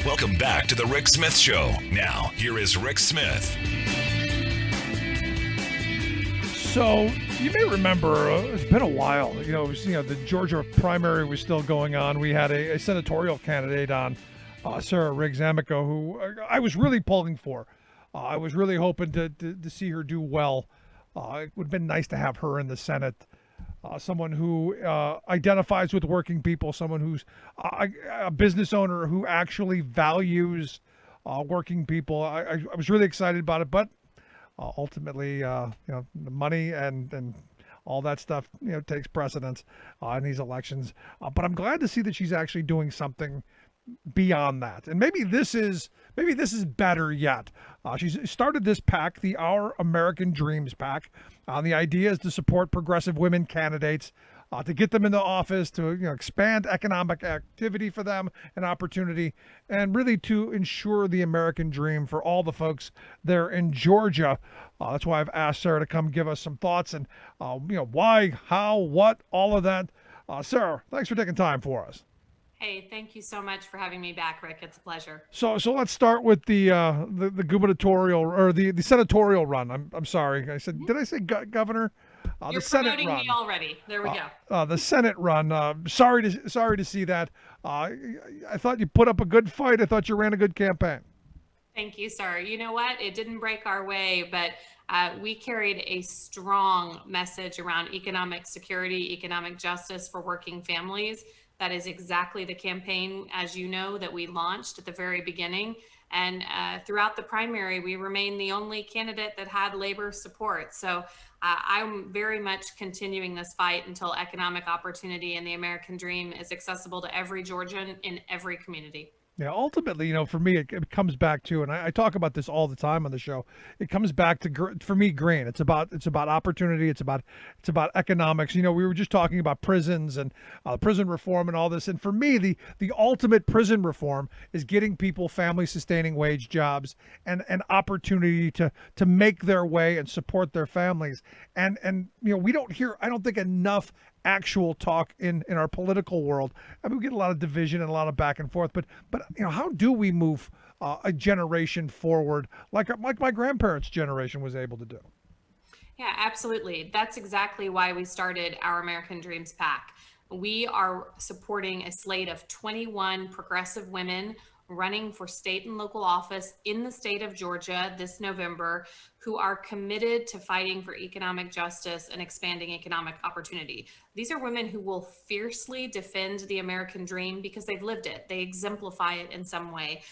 Welcome back to the Rick Smith Show. Now, here is Rick Smith. So, you may remember, it's been a while, the Georgia primary was still going on. We had a senatorial candidate on, Sarah Riggs Amico, who I was really pulling for. I was really hoping to see her do well. It would have been nice to have her in the Senate. Someone who identifies with working people, someone who's a business owner who actually values working people. I was really excited about it, but ultimately, the money and all that stuff, takes precedence in these elections. But I'm glad to see that she's actually doing something beyond that, and maybe this is better yet. She's started this PAC, the Our American Dreams PAC. The idea is to support progressive women candidates to get them into office, to expand economic activity for them and opportunity, and really to ensure the American dream for all the folks there in Georgia. That's why I've asked Sarah to come give us some thoughts and why, how, what, all of that. Sarah, thanks for taking time for us. Hey, thank you so much for having me back, Rick. It's a pleasure. So let's start with the gubernatorial or the senatorial run. I'm sorry, I said, did I say governor? You're the Senate promoting run. me already. There we go. The Senate run. Sorry to see that. I thought you put up a good fight. I thought you ran a good campaign. Thank you, sir. You know what? It didn't break our way, but we carried a strong message around economic security, economic justice for working families. That is exactly the campaign, as you know, that we launched at the very beginning. And throughout the primary, we remain the only candidate that had labor support. So I'm very much continuing this fight until economic opportunity and the American dream is accessible to every Georgian in every community. Yeah, ultimately, for me, it comes back to, and I talk about this all the time on the show. It comes back to, for me, grain. It's about opportunity. It's about economics. We were just talking about prisons and prison reform and all this. And for me, the ultimate prison reform is getting people family sustaining wage jobs and an opportunity to make their way and support their families. And we don't hear, I don't think, enough actual talk in our political world. I mean, we get a lot of division and a lot of back and forth, but how do we move a generation forward like my grandparents' generation was able to do? Yeah, absolutely. That's exactly why we started our American Dreams PAC. We are supporting a slate of 21 progressive women running for state and local office in the state of Georgia this November, who are committed to fighting for economic justice and expanding economic opportunity. These are women who will fiercely defend the American dream because they've lived it. They exemplify it in some way.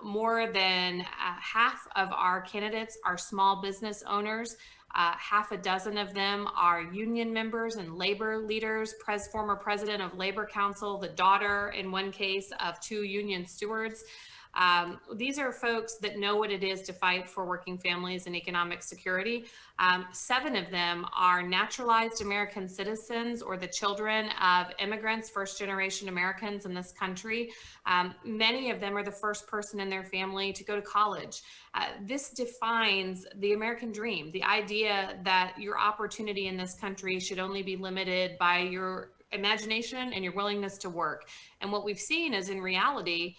More than half of our candidates are small business owners. Half a dozen of them are union members and labor leaders, former president of Labor Council, the daughter, in one case, of 2 union stewards. These are folks that know what it is to fight for working families and economic security. 7 of them are naturalized American citizens or the children of immigrants, first-generation Americans in this country. Many of them are the first person in their family to go to college. This defines the American dream, the idea that your opportunity in this country should only be limited by your imagination and your willingness to work. And what we've seen is, in reality,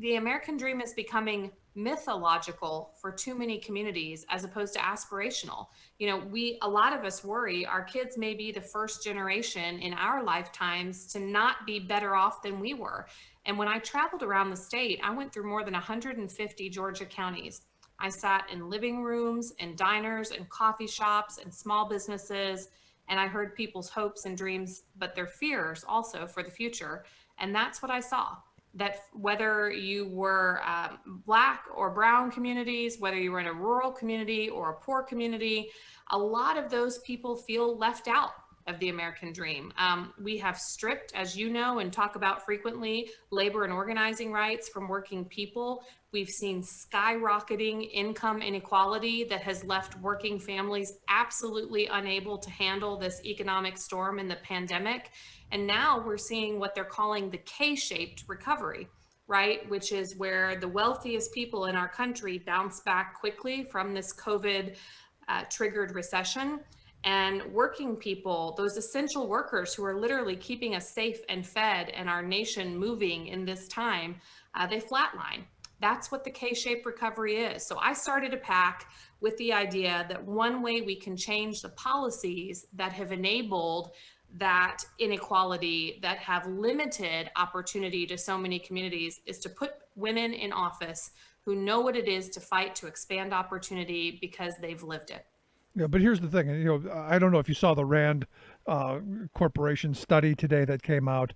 the American dream is becoming mythological for too many communities as opposed to aspirational. A lot of us worry our kids may be the first generation in our lifetimes to not be better off than we were. And when I traveled around the state, I went through more than 150 Georgia counties. I sat in living rooms and diners and coffee shops and small businesses, and I heard people's hopes and dreams, but their fears also for the future. And that's what I saw. That whether you were Black or brown communities, whether you were in a rural community or a poor community, a lot of those people feel left out of the American dream. We have stripped, as you know and talk about frequently, labor and organizing rights from working people. We've seen skyrocketing income inequality that has left working families absolutely unable to handle this economic storm in the pandemic. And now we're seeing what they're calling the K-shaped recovery, right? Which is where the wealthiest people in our country bounce back quickly from this COVID triggered recession. And working people, those essential workers who are literally keeping us safe and fed and our nation moving in this time, they flatline. That's what the K-shaped recovery is. So I started a PAC with the idea that one way we can change the policies that have enabled that inequality, that have limited opportunity to so many communities, is to put women in office who know what it is to fight to expand opportunity because they've lived it. Yeah, but here's the thing, I don't know if you saw the Rand Corporation study today that came out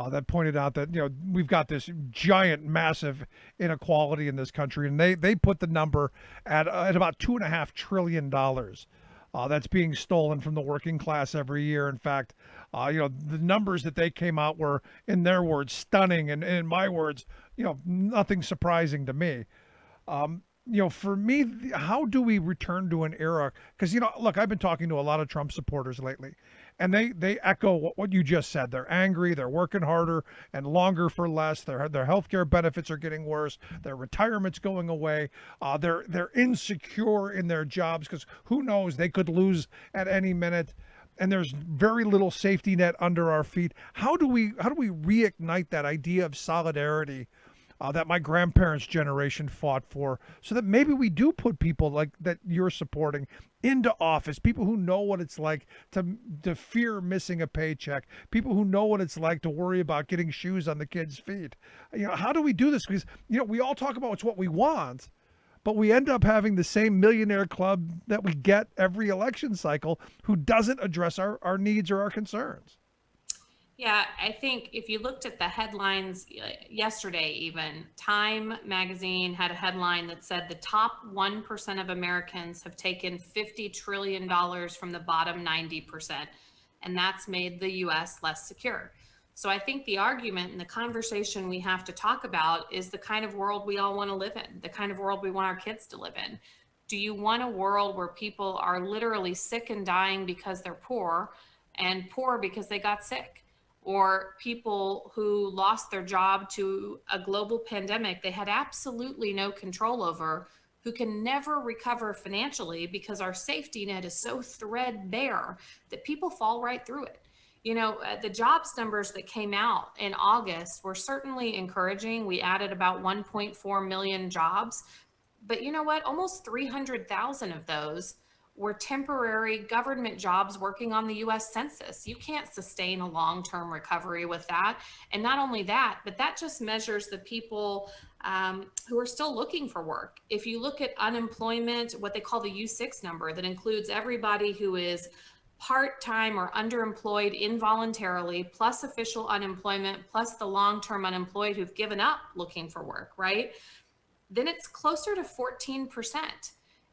that pointed out that, we've got this giant, massive inequality in this country, and they put the number at about $2.5 trillion. That's being stolen from the working class every year. In fact, the numbers that they came out were, in their words, stunning, and in my words, nothing surprising to me. For me, how do we return to an era? Because, look, I've been talking to a lot of Trump supporters lately, and they echo what you just said. They're angry, they're working harder and longer for less. Their healthcare benefits are getting worse. Their retirement's going away. They're insecure in their jobs because who knows, they could lose at any minute. And there's very little safety net under our feet. How do we reignite that idea of solidarity that my grandparents' generation fought for, so that maybe we do put people like that you're supporting into office, people who know what it's like to fear missing a paycheck, people who know what it's like to worry about getting shoes on the kids' feet. How do we do this? Because, we all talk about it's what we want, but we end up having the same millionaire club that we get every election cycle who doesn't address our needs or our concerns. Yeah, I think if you looked at the headlines yesterday, even Time magazine had a headline that said the top 1% of Americans have taken $50 trillion from the bottom 90%, and that's made the US less secure. So I think the argument and the conversation we have to talk about is the kind of world we all want to live in, the kind of world we want our kids to live in. Do you want a world where people are literally sick and dying because they're poor, and poor because they got sick? Or people who lost their job to a global pandemic they had absolutely no control over, who can never recover financially because our safety net is so threadbare that people fall right through it. The jobs numbers that came out in August were certainly encouraging. We added about 1.4 million jobs, but you know what? Almost 300,000 of those were temporary government jobs working on the US Census. You can't sustain a long-term recovery with that. And not only that, but that just measures the people who are still looking for work. If you look at unemployment, what they call the U6 number, that includes everybody who is part-time or underemployed involuntarily, plus official unemployment, plus the long-term unemployed who've given up looking for work, right? Then it's closer to 14%.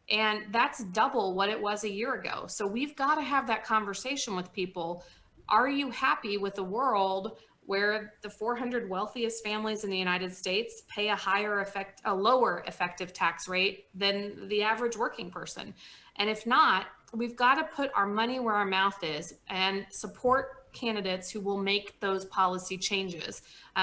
And that's double what it was a year ago. So we've got to have that conversation with people. Are you happy with a world where the 400 wealthiest families in the United States pay a lower effective tax rate than the average working person? And if not, we've got to put our money where our mouth is and support candidates who will make those policy changes.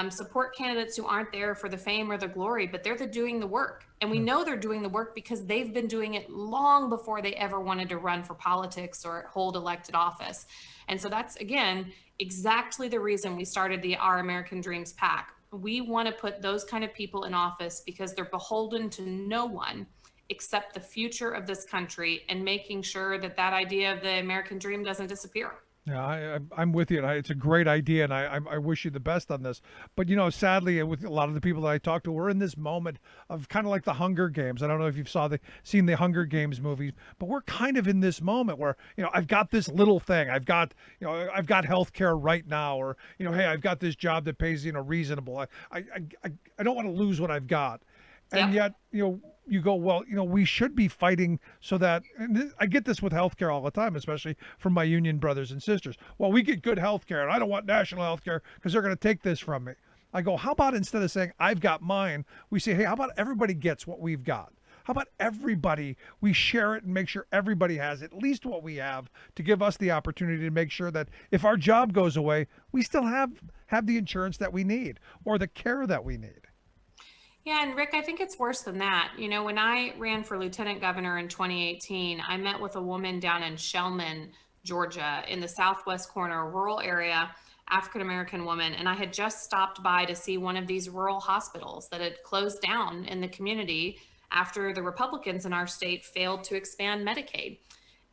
Support candidates who aren't there for the fame or the glory, but they're doing the work. And we know they're doing the work because they've been doing it long before they ever wanted to run for politics or hold elected office. And so that's, again, exactly the reason we started the Our American Dreams PAC. We want to put those kind of people in office because they're beholden to no one except the future of this country and making sure that idea of the American dream doesn't disappear. Yeah, I'm with you. And it's a great idea, and I wish you the best on this. But, sadly, with a lot of the people that I talk to, we're in this moment of kind of like the Hunger Games. I don't know if you've seen the Hunger Games movies, but we're kind of in this moment where, I've got this little thing. I've got health care right now, or, hey, I've got this job that pays, reasonable. I don't want to lose what I've got. And yet, you go, well, we should be fighting so that, and I get this with healthcare all the time, especially from my union brothers and sisters. Well, we get good healthcare, and I don't want national healthcare because they're going to take this from me. I go, how about instead of saying I've got mine, we say, hey, how about everybody gets what we've got? How about everybody, we share it and make sure everybody has at least what we have to give us the opportunity to make sure that if our job goes away, we still have the insurance that we need or the care that we need. Yeah, and Rick, I think it's worse than that. When I ran for lieutenant governor in 2018, I met with a woman down in Shellman, Georgia, in the southwest corner, rural area, African-American woman. And I had just stopped by to see one of these rural hospitals that had closed down in the community after the Republicans in our state failed to expand Medicaid.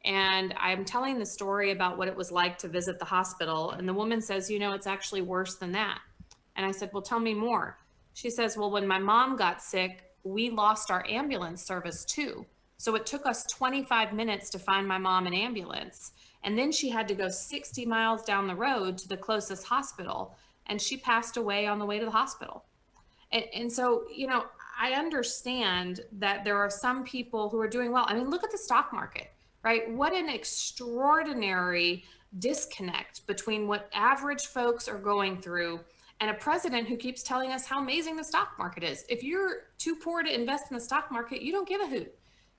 And I'm telling the story about what it was like to visit the hospital. And the woman says, it's actually worse than that. And I said, well, tell me more. She says, well, when my mom got sick, we lost our ambulance service too. So it took us 25 minutes to find my mom an ambulance. And then she had to go 60 miles down the road to the closest hospital. And she passed away on the way to the hospital. And so, I understand that there are some people who are doing well. I mean, look at the stock market, right? What an extraordinary disconnect between what average folks are going through and a president who keeps telling us how amazing the stock market is. If you're too poor to invest in the stock market, you don't give a hoot.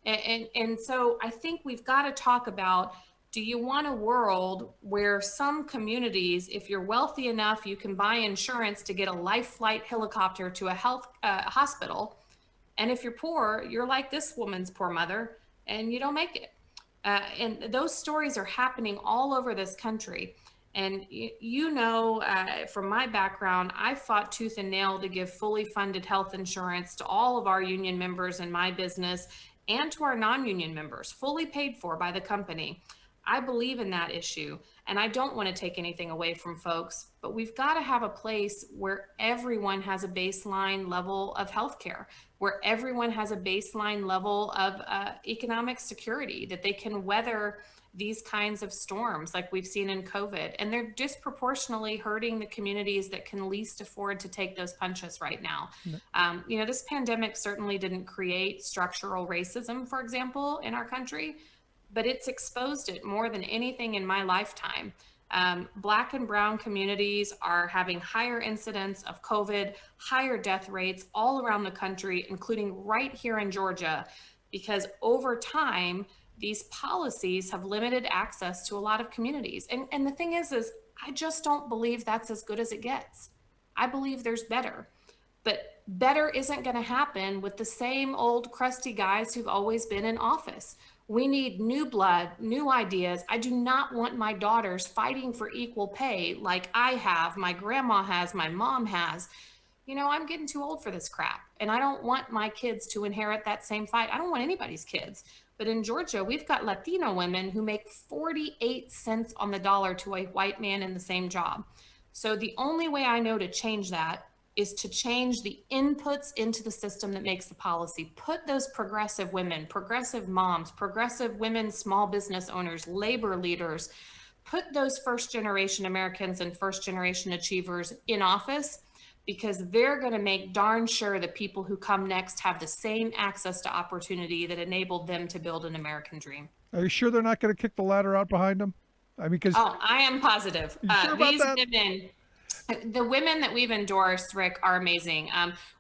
And so I think we've got to talk about Do you want a world where some communities, if you're wealthy enough, you can buy insurance to get a life flight helicopter to a health hospital, and if you're poor, you're like this woman's poor mother, and you don't make it? And those stories are happening all over this country. And from my background, I fought tooth and nail to give fully funded health insurance to all of our union members in my business and to our non-union members, fully paid for by the company. I believe in that issue, and I don't want to take anything away from folks, but we've got to have a place where everyone has a baseline level of healthcare, where everyone has a baseline level of economic security, that they can weather these kinds of storms like we've seen in COVID. And they're disproportionately hurting the communities that can least afford to take those punches right now. This pandemic certainly didn't create structural racism, for example, in our country, but it's exposed it more than anything in my lifetime. Black and brown communities are having higher incidence of COVID, higher death rates all around the country, including right here in Georgia, because over time, these policies have limited access to a lot of communities. And the thing is I just don't believe that's as good as it gets. I believe there's better. But better isn't going to happen with the same old crusty guys who've always been in office. We need new blood, new ideas. I do not want my daughters fighting for equal pay like I have, my grandma has, my mom has. I'm getting too old for this crap. And I don't want my kids to inherit that same fight. I don't want anybody's kids. But in Georgia, we've got Latino women who make 48 cents on the dollar to a white man in the same job. So the only way I know to change that is to change the inputs into the system that makes the policy. Put those progressive women, progressive moms, progressive women, small business owners, labor leaders, put those first generation Americans and first generation achievers in office, because they're going to make darn sure that people who come next have the same access to opportunity that enabled them to build an American dream. Are you sure they're not going to kick the ladder out behind them? I am positive. You sure about that? Women, the women that we've endorsed, Rick, are amazing.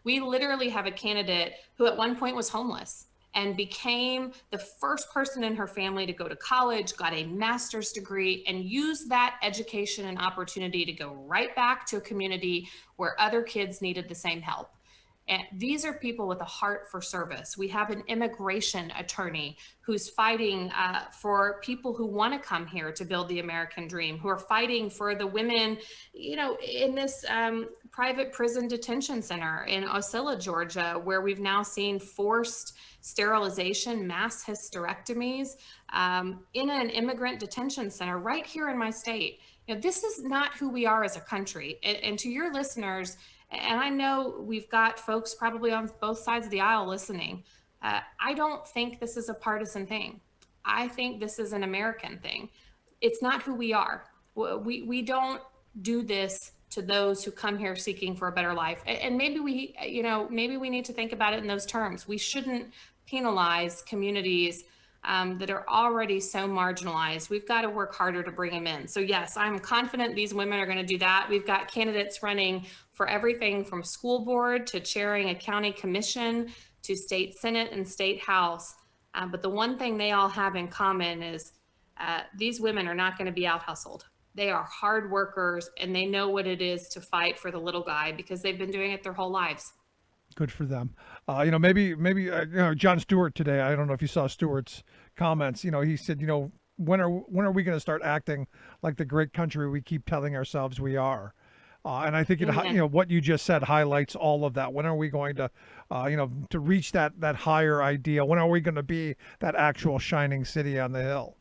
We literally have a candidate who at one point was homeless and became the first person in her family to go to college, got a master's degree, and used that education and opportunity to go right back to a community where other kids needed the same help. And these are people with a heart for service. We have an immigration attorney who's fighting for people who want to come here to build the American dream, who are fighting for the women, in this private prison detention center in Ocilla, Georgia, where we've now seen forced sterilization, mass hysterectomies in an immigrant detention center right here in my state. This is not who we are as a country. And to your listeners, and I know we've got folks probably on both sides of the aisle listening, I don't think this is a partisan thing. I think this is an American thing. It's not who we are. We don't do this to those who come here seeking for a better life. And maybe we need to think about it in those terms. We shouldn't penalize communities that are already so marginalized. We've got to work harder to bring them in. So yes, I'm confident these women are going to do that. We've got candidates running for everything from school board to chairing a county commission to state senate and state house. But the one thing they all have in common is these women are not going to be out hustled. They are hard workers, and they know what it is to fight for the little guy because they've been doing it their whole lives. Good for them. Maybe Jon Stewart today, I don't know if you saw Stewart's comments, he said, when are we going to start acting like the great country we keep telling ourselves we are? And I think what you just said highlights all of that. When are we going to, to reach that higher ideal? When are we going to be that actual shining city on the hill?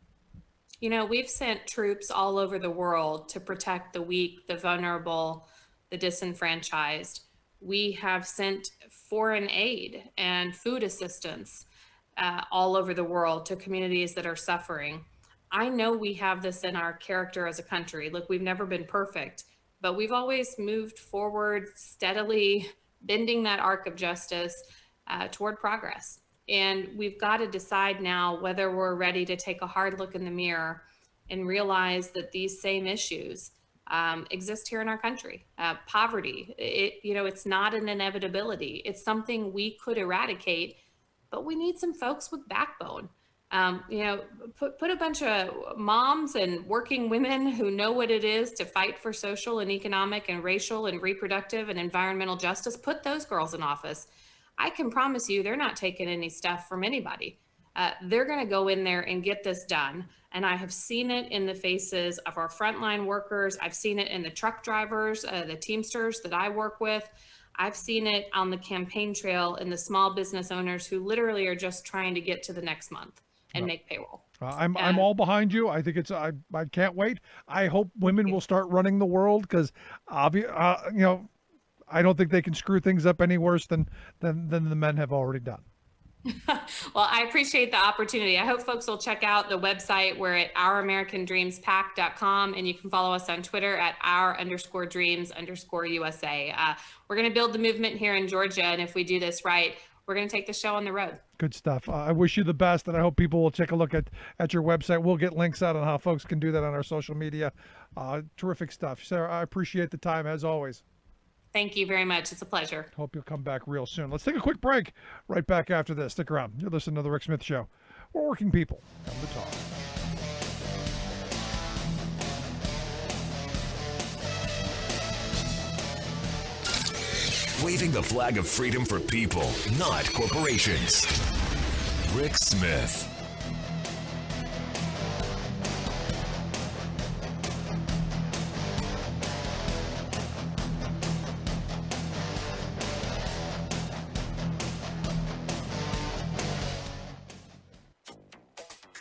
We've sent troops all over the world to protect the weak, the vulnerable, the disenfranchised. We have sent foreign aid and food assistance all over the world to communities that are suffering. I know we have this in our character as a country. Look, we've never been perfect, but we've always moved forward steadily, bending that arc of justice toward progress. And we've got to decide now whether we're ready to take a hard look in the mirror and realize that these same issues exist here in our country. Poverty, it's not an inevitability. It's something we could eradicate, but we need some folks with backbone. Put a bunch of moms and working women who know what it is to fight for social and economic and racial and reproductive and environmental justice, put those girls in office. I can promise you they're not taking any stuff from anybody. They're going to go in there and get this done. And I have seen it in the faces of our frontline workers. I've seen it in the truck drivers, the Teamsters that I work with. I've seen it on the campaign trail in the small business owners who literally are just trying to get to the next month and make payroll. I'm all behind you. I think I can't wait. I hope women will start running the world because, I don't think they can screw things up any worse than the men have already done. Well, I appreciate the opportunity. I hope folks will check out the website. We're at ouramericandreamspac.com, and you can follow us on Twitter at our_dreams_USA. We're going to build the movement here in Georgia, and if we do this right, we're going to take the show on the road. Good stuff. I wish you the best, and I hope people will take a look at your website. We'll get links out on how folks can do that on our social media. Terrific stuff. Sarah, I appreciate the time, as always. Thank you very much. It's a pleasure. Hope you'll come back real soon. Let's take a quick break. Right back after this. Stick around. You're listening to The Rick Smith Show. We're working people. Come to talk. Waving the flag of freedom for people, not corporations. Rick Smith.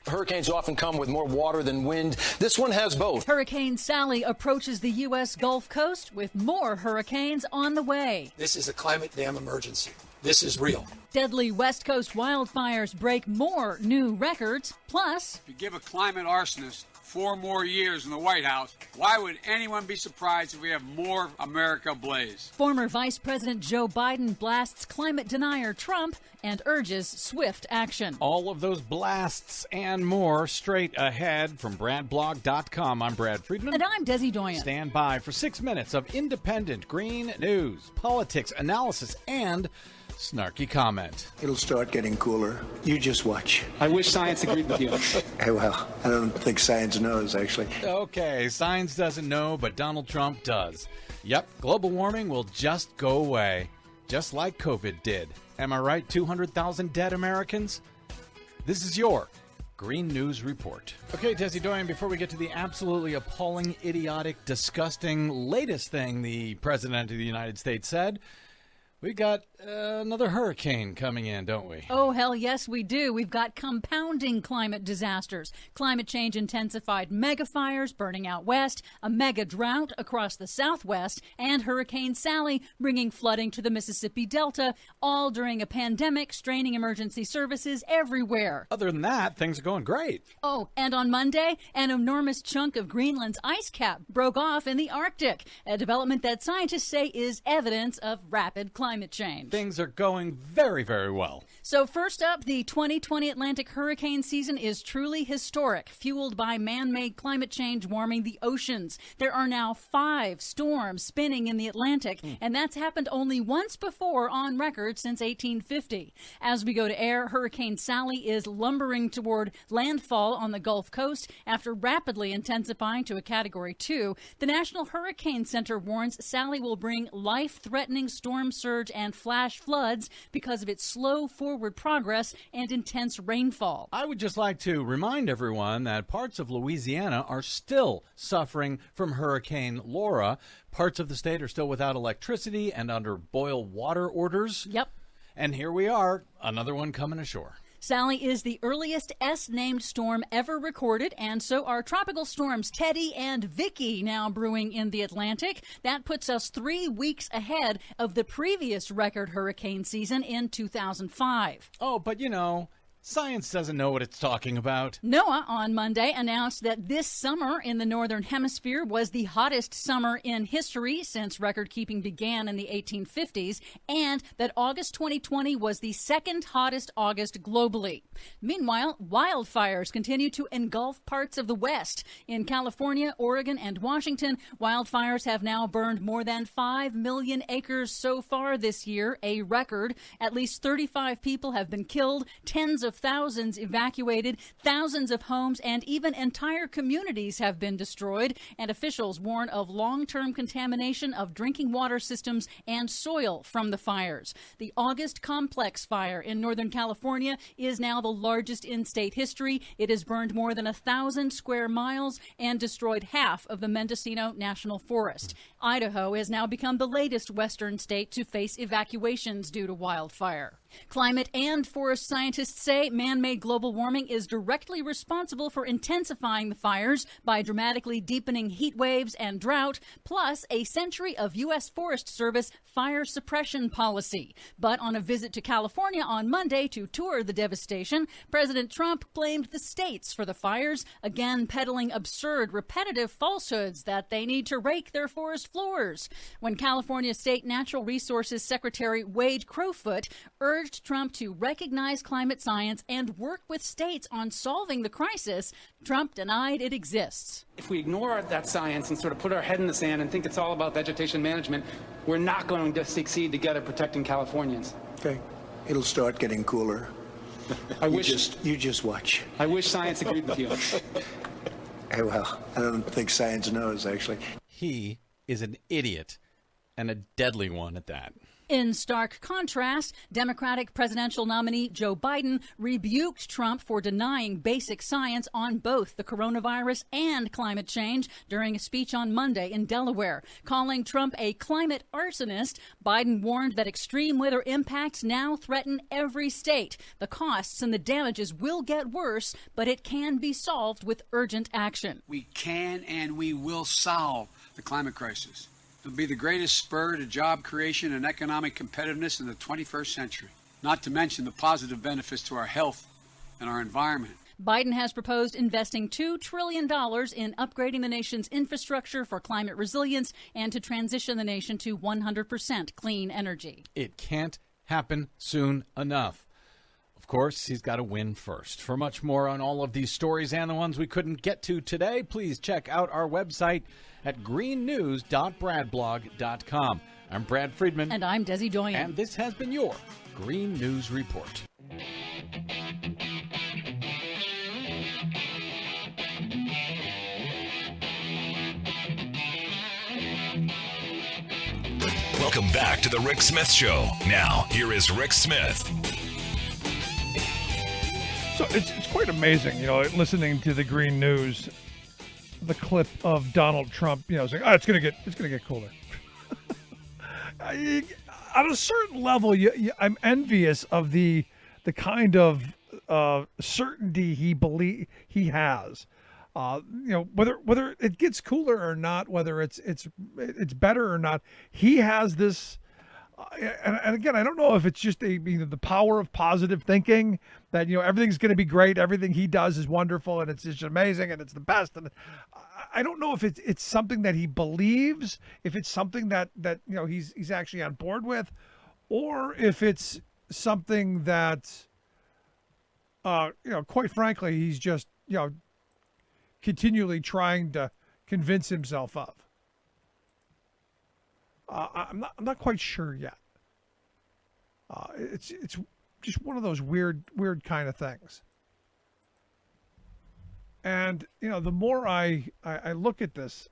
Hurricanes often come with more water than wind. This one has both. Hurricane Sally approaches the U.S. Gulf Coast with more hurricanes on the way. This is a climate dam emergency. This is real. Deadly West Coast wildfires break more new records. Plus, if you give a climate arsonist 4 more years in the White House, why would anyone be surprised if we have more America ablaze? Former Vice President Joe Biden blasts climate denier Trump and urges swift action. All of those blasts and more straight ahead from BradBlog.com. I'm Brad Friedman. And I'm Desi Doyen. Stand by for 6 minutes of independent green news, politics, analysis, and snarky comment. It'll start getting cooler. You just watch. I wish science agreed with you. Hey, well, I don't think science knows, actually. Okay, science doesn't know, but Donald Trump does. Yep, global warming will just go away, just like COVID did. Am I right, 200,000 dead Americans? This is your Green News Report. Okay, Desi Doyen, before we get to the absolutely appalling, idiotic, disgusting, latest thing the President of the United States said, we got another hurricane coming in, don't we? Oh, hell yes, we do. We've got compounding climate disasters. Climate change intensified mega fires burning out west, a mega drought across the southwest, and Hurricane Sally bringing flooding to the Mississippi Delta, all during a pandemic straining emergency services everywhere. Other than that, things are going great. Oh, and on Monday, an enormous chunk of Greenland's ice cap broke off in the Arctic, a development that scientists say is evidence of rapid climate change. Things are going very, very well. So first up, the 2020 Atlantic hurricane season is truly historic, fueled by man-made climate change warming the oceans. There are now 5 storms spinning in the Atlantic, and that's happened only once before on record since 1850. As we go to air, Hurricane Sally is lumbering toward landfall on the Gulf Coast after rapidly intensifying to a Category 2. The National Hurricane Center warns Sally will bring life-threatening storm surge and flash floods because of its slow forward progress and intense rainfall. I would just like to remind everyone that parts of Louisiana are still suffering from Hurricane Laura. Parts of the state are still without electricity and under boil water orders. Yep. And here we are, another one coming ashore. Sally is the earliest S-named storm ever recorded, and so are tropical storms Teddy and Vicky now brewing in the Atlantic. That puts us 3 weeks ahead of the previous record hurricane season in 2005. Oh, but you know, science doesn't know what it's talking about. NOAA on Monday announced that this summer in the Northern Hemisphere was the hottest summer in history since record-keeping began in the 1850s, and that August 2020 was the second hottest August globally. Meanwhile, wildfires continue to engulf parts of the West. In California, Oregon, and Washington, wildfires have now burned more than 5 million acres so far this year, a record. At least 35 people have been killed, tens of thousands evacuated, thousands of homes and even entire communities have been destroyed, and officials warn of long-term contamination of drinking water systems and soil from the fires. The August Complex fire in Northern California is now the largest in state history. It has burned more than 1,000 square miles and destroyed half of the Mendocino National Forest. Idaho has now become the latest western state to face evacuations due to wildfire. Climate and forest scientists say man-made global warming is directly responsible for intensifying the fires by dramatically deepening heat waves and drought, plus a century of U.S. Forest Service fire suppression policy. But on a visit to California on Monday to tour the devastation, President Trump blamed the states for the fires, again peddling absurd, repetitive falsehoods that they need to rake their forest floors. When California State Natural Resources Secretary Wade Crowfoot urged Trump to recognize climate science and work with states on solving the crisis, Trump denied it exists. If we ignore that science and sort of put our head in the sand and think it's all about vegetation management, we're not going to succeed together protecting Californians. Okay. It'll start getting cooler. You just watch. I wish science agreed with you. Hey, well, I don't think science knows, actually. He is an idiot, and a deadly one at that. In stark contrast, Democratic presidential nominee Joe Biden rebuked Trump for denying basic science on both the coronavirus and climate change during a speech on Monday in Delaware. Calling Trump a climate arsonist, Biden warned that extreme weather impacts now threaten every state. The costs and the damages will get worse, but it can be solved with urgent action. We can and we will solve the climate crisis. It'll be the greatest spur to job creation and economic competitiveness in the 21st century, not to mention the positive benefits to our health and our environment. Biden has proposed investing $2 trillion in upgrading the nation's infrastructure for climate resilience and to transition the nation to 100% clean energy. It can't happen soon enough. Of course, he's got to win first. For much more on all of these stories and the ones we couldn't get to today, please check out our website at greennews.bradblog.com. I'm Brad Friedman. And I'm Desi Doyen. And this has been your Green News Report. Welcome back to the Rick Smith Show. Now, here is Rick Smith. So it's quite amazing, listening to the Green News, the clip of Donald Trump, saying, "Oh, it's gonna get cooler." At a certain level, I'm envious of the kind of certainty he has. Whether it gets cooler or not, whether it's better or not, he has this. And again, I don't know if it's just the power of positive thinking that, everything's going to be great. Everything he does is wonderful and it's just amazing and it's the best. And I don't know if it's something that he believes, if it's something that he's actually on board with, or if it's something that, quite frankly, he's just, continually trying to convince himself of. I'm not quite sure yet. It's just one of those weird kind of things. And the more I look at this,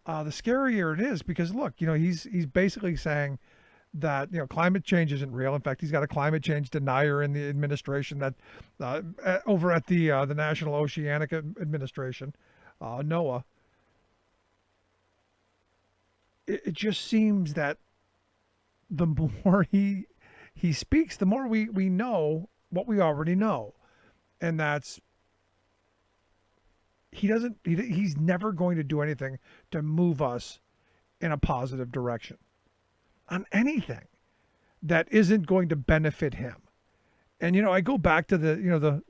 the scarier it is, because look, he's basically saying that climate change isn't real. In fact, he's got a climate change denier in the administration that over at the National Oceanic Administration, NOAA. It just seems that the more he speaks, the more we know what we already know. And that's he's never going to do anything to move us in a positive direction on anything that isn't going to benefit him. And I go back to the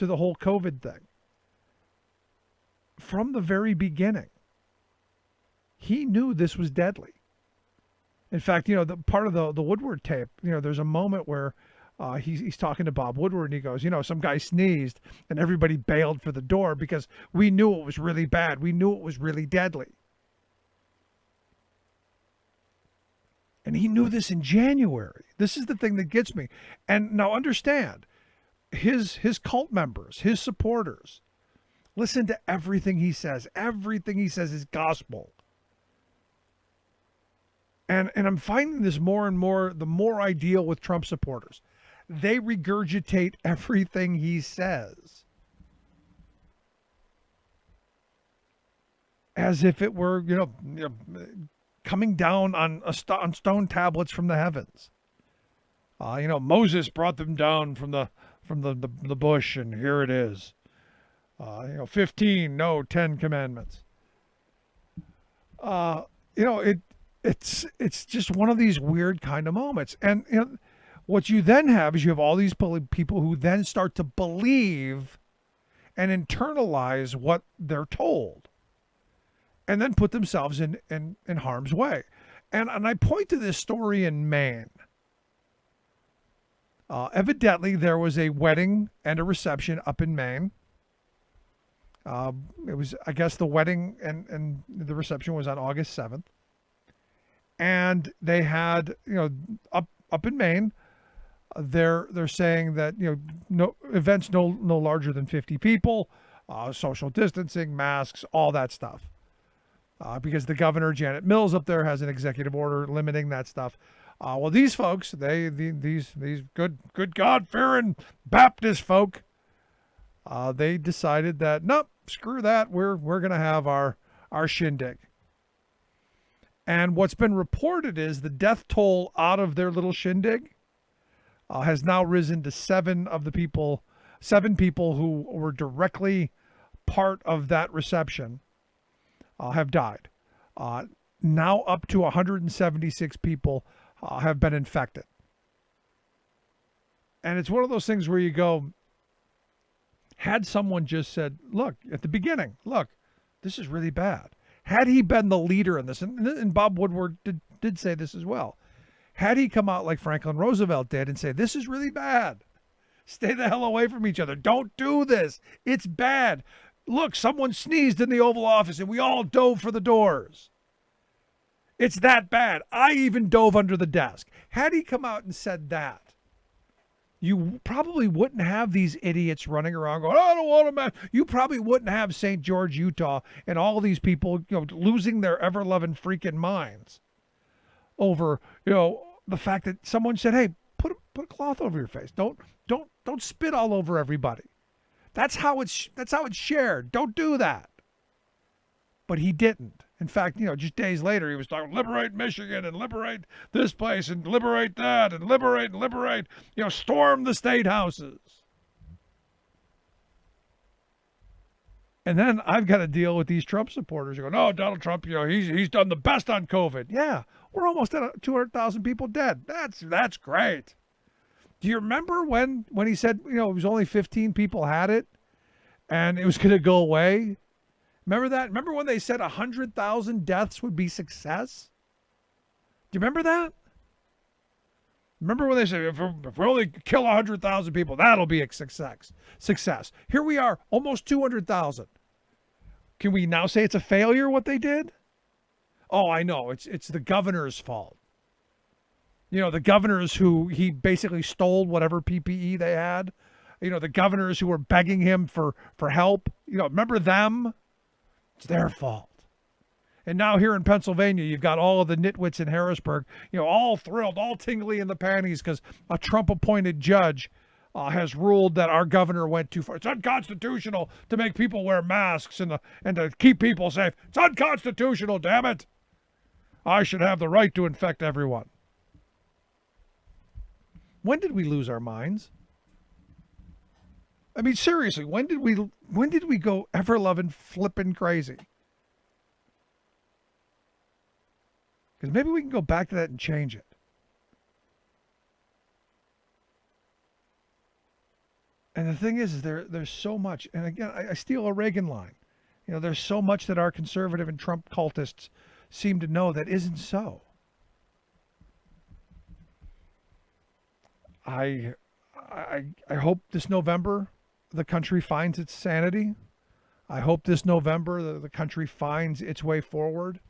whole COVID thing. From the very beginning, he knew this was deadly. In fact, the part of the Woodward tape, there's a moment where he's talking to Bob Woodward and he goes, some guy sneezed and everybody bailed for the door because we knew it was really bad. We knew it was really deadly. And he knew this in January. This is the thing that gets me. And now understand, his cult members, his supporters, listen to everything he says. Everything he says is gospel. And I'm finding this more and more, the more I deal with Trump supporters. They regurgitate everything he says as if it were, coming down on on stone tablets from the heavens. Moses brought them down from the bush, and here it is. 15, no, 10 commandments. It's just one of these weird kind of moments. And what you then have is you have all these people who then start to believe and internalize what they're told, and then put themselves in harm's way. And I point to this story in Maine. Evidently, there was a wedding and a reception up in Maine. It was, I guess, the wedding and the reception was on August 7th. And they had, up in Maine, they're saying that, no events no larger than 50 people, social distancing, masks, all that stuff. Because the governor, Janet Mills, up there has an executive order limiting that stuff. Well, these folks, these good God-fearing Baptist folk, they decided that, nope, screw that. We're going to have our shindig. And what's been reported is the death toll out of their little shindig has now risen to seven people who were directly part of that reception have died. Now up to 176 people have been infected. And it's one of those things where you go, had someone just said, look, at the beginning, look, this is really bad. Had he been the leader in this, and Bob Woodward did say this as well, had he come out like Franklin Roosevelt did and say, this is really bad. Stay the hell away from each other. Don't do this. It's bad. Look, someone sneezed in the Oval Office and we all dove for the doors. It's that bad. I even dove under the desk. Had he come out and said that, you probably wouldn't have these idiots running around going, I don't want to mask. You probably wouldn't have St. George, Utah, and all these people, losing their ever-loving freaking minds over, the fact that someone said, hey, put a cloth over your face. Don't spit all over everybody. That's how it's shared. Don't do that. But he didn't. In fact, just days later, he was talking, liberate Michigan and liberate this place and liberate that and liberate, storm the state houses. And then I've got to deal with these Trump supporters who go, no, Donald Trump, he's done the best on COVID. Yeah, we're almost at 200,000 people dead. That's great. Do you remember when he said, it was only 15 people had it and it was going to go away? Remember that? Remember when they said 100,000 deaths would be success? Do you remember that? Remember when they said, if we only kill 100,000 people, that'll be a success. Here we are, almost 200,000. Can we now say it's a failure what they did? Oh, I know. It's the governor's fault. The governors who he basically stole whatever PPE they had. The governors who were begging him for help. Remember them? It's their fault. And now here in Pennsylvania, you've got all of the nitwits in Harrisburg, all thrilled, all tingly in the panties because a Trump-appointed judge has ruled that our governor went too far. It's unconstitutional to make people wear masks and to keep people safe. It's unconstitutional, damn it. I should have the right to infect everyone. When did we lose our minds? I mean, seriously, when did we go ever-loving flipping crazy? Because maybe we can go back to that and change it. And the thing is there's so much, and again, I steal a Reagan line. There's so much that our conservative and Trump cultists seem to know that isn't so. I hope this November the country finds its sanity. I hope this November the country finds its way forward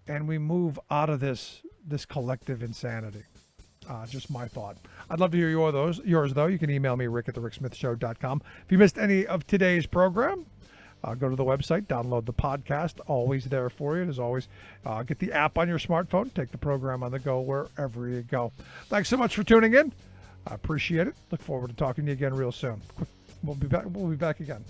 and we move out of this collective insanity. Just my thought. I'd love to hear yours, though. You can email me, rick@thericksmithshow.com. If you missed any of today's program, go to the website, download the podcast, always there for you. As always, get the app on your smartphone, take the program on the go wherever you go. Thanks so much for tuning in. I appreciate it. Look forward to talking to you again real soon. We'll be back again.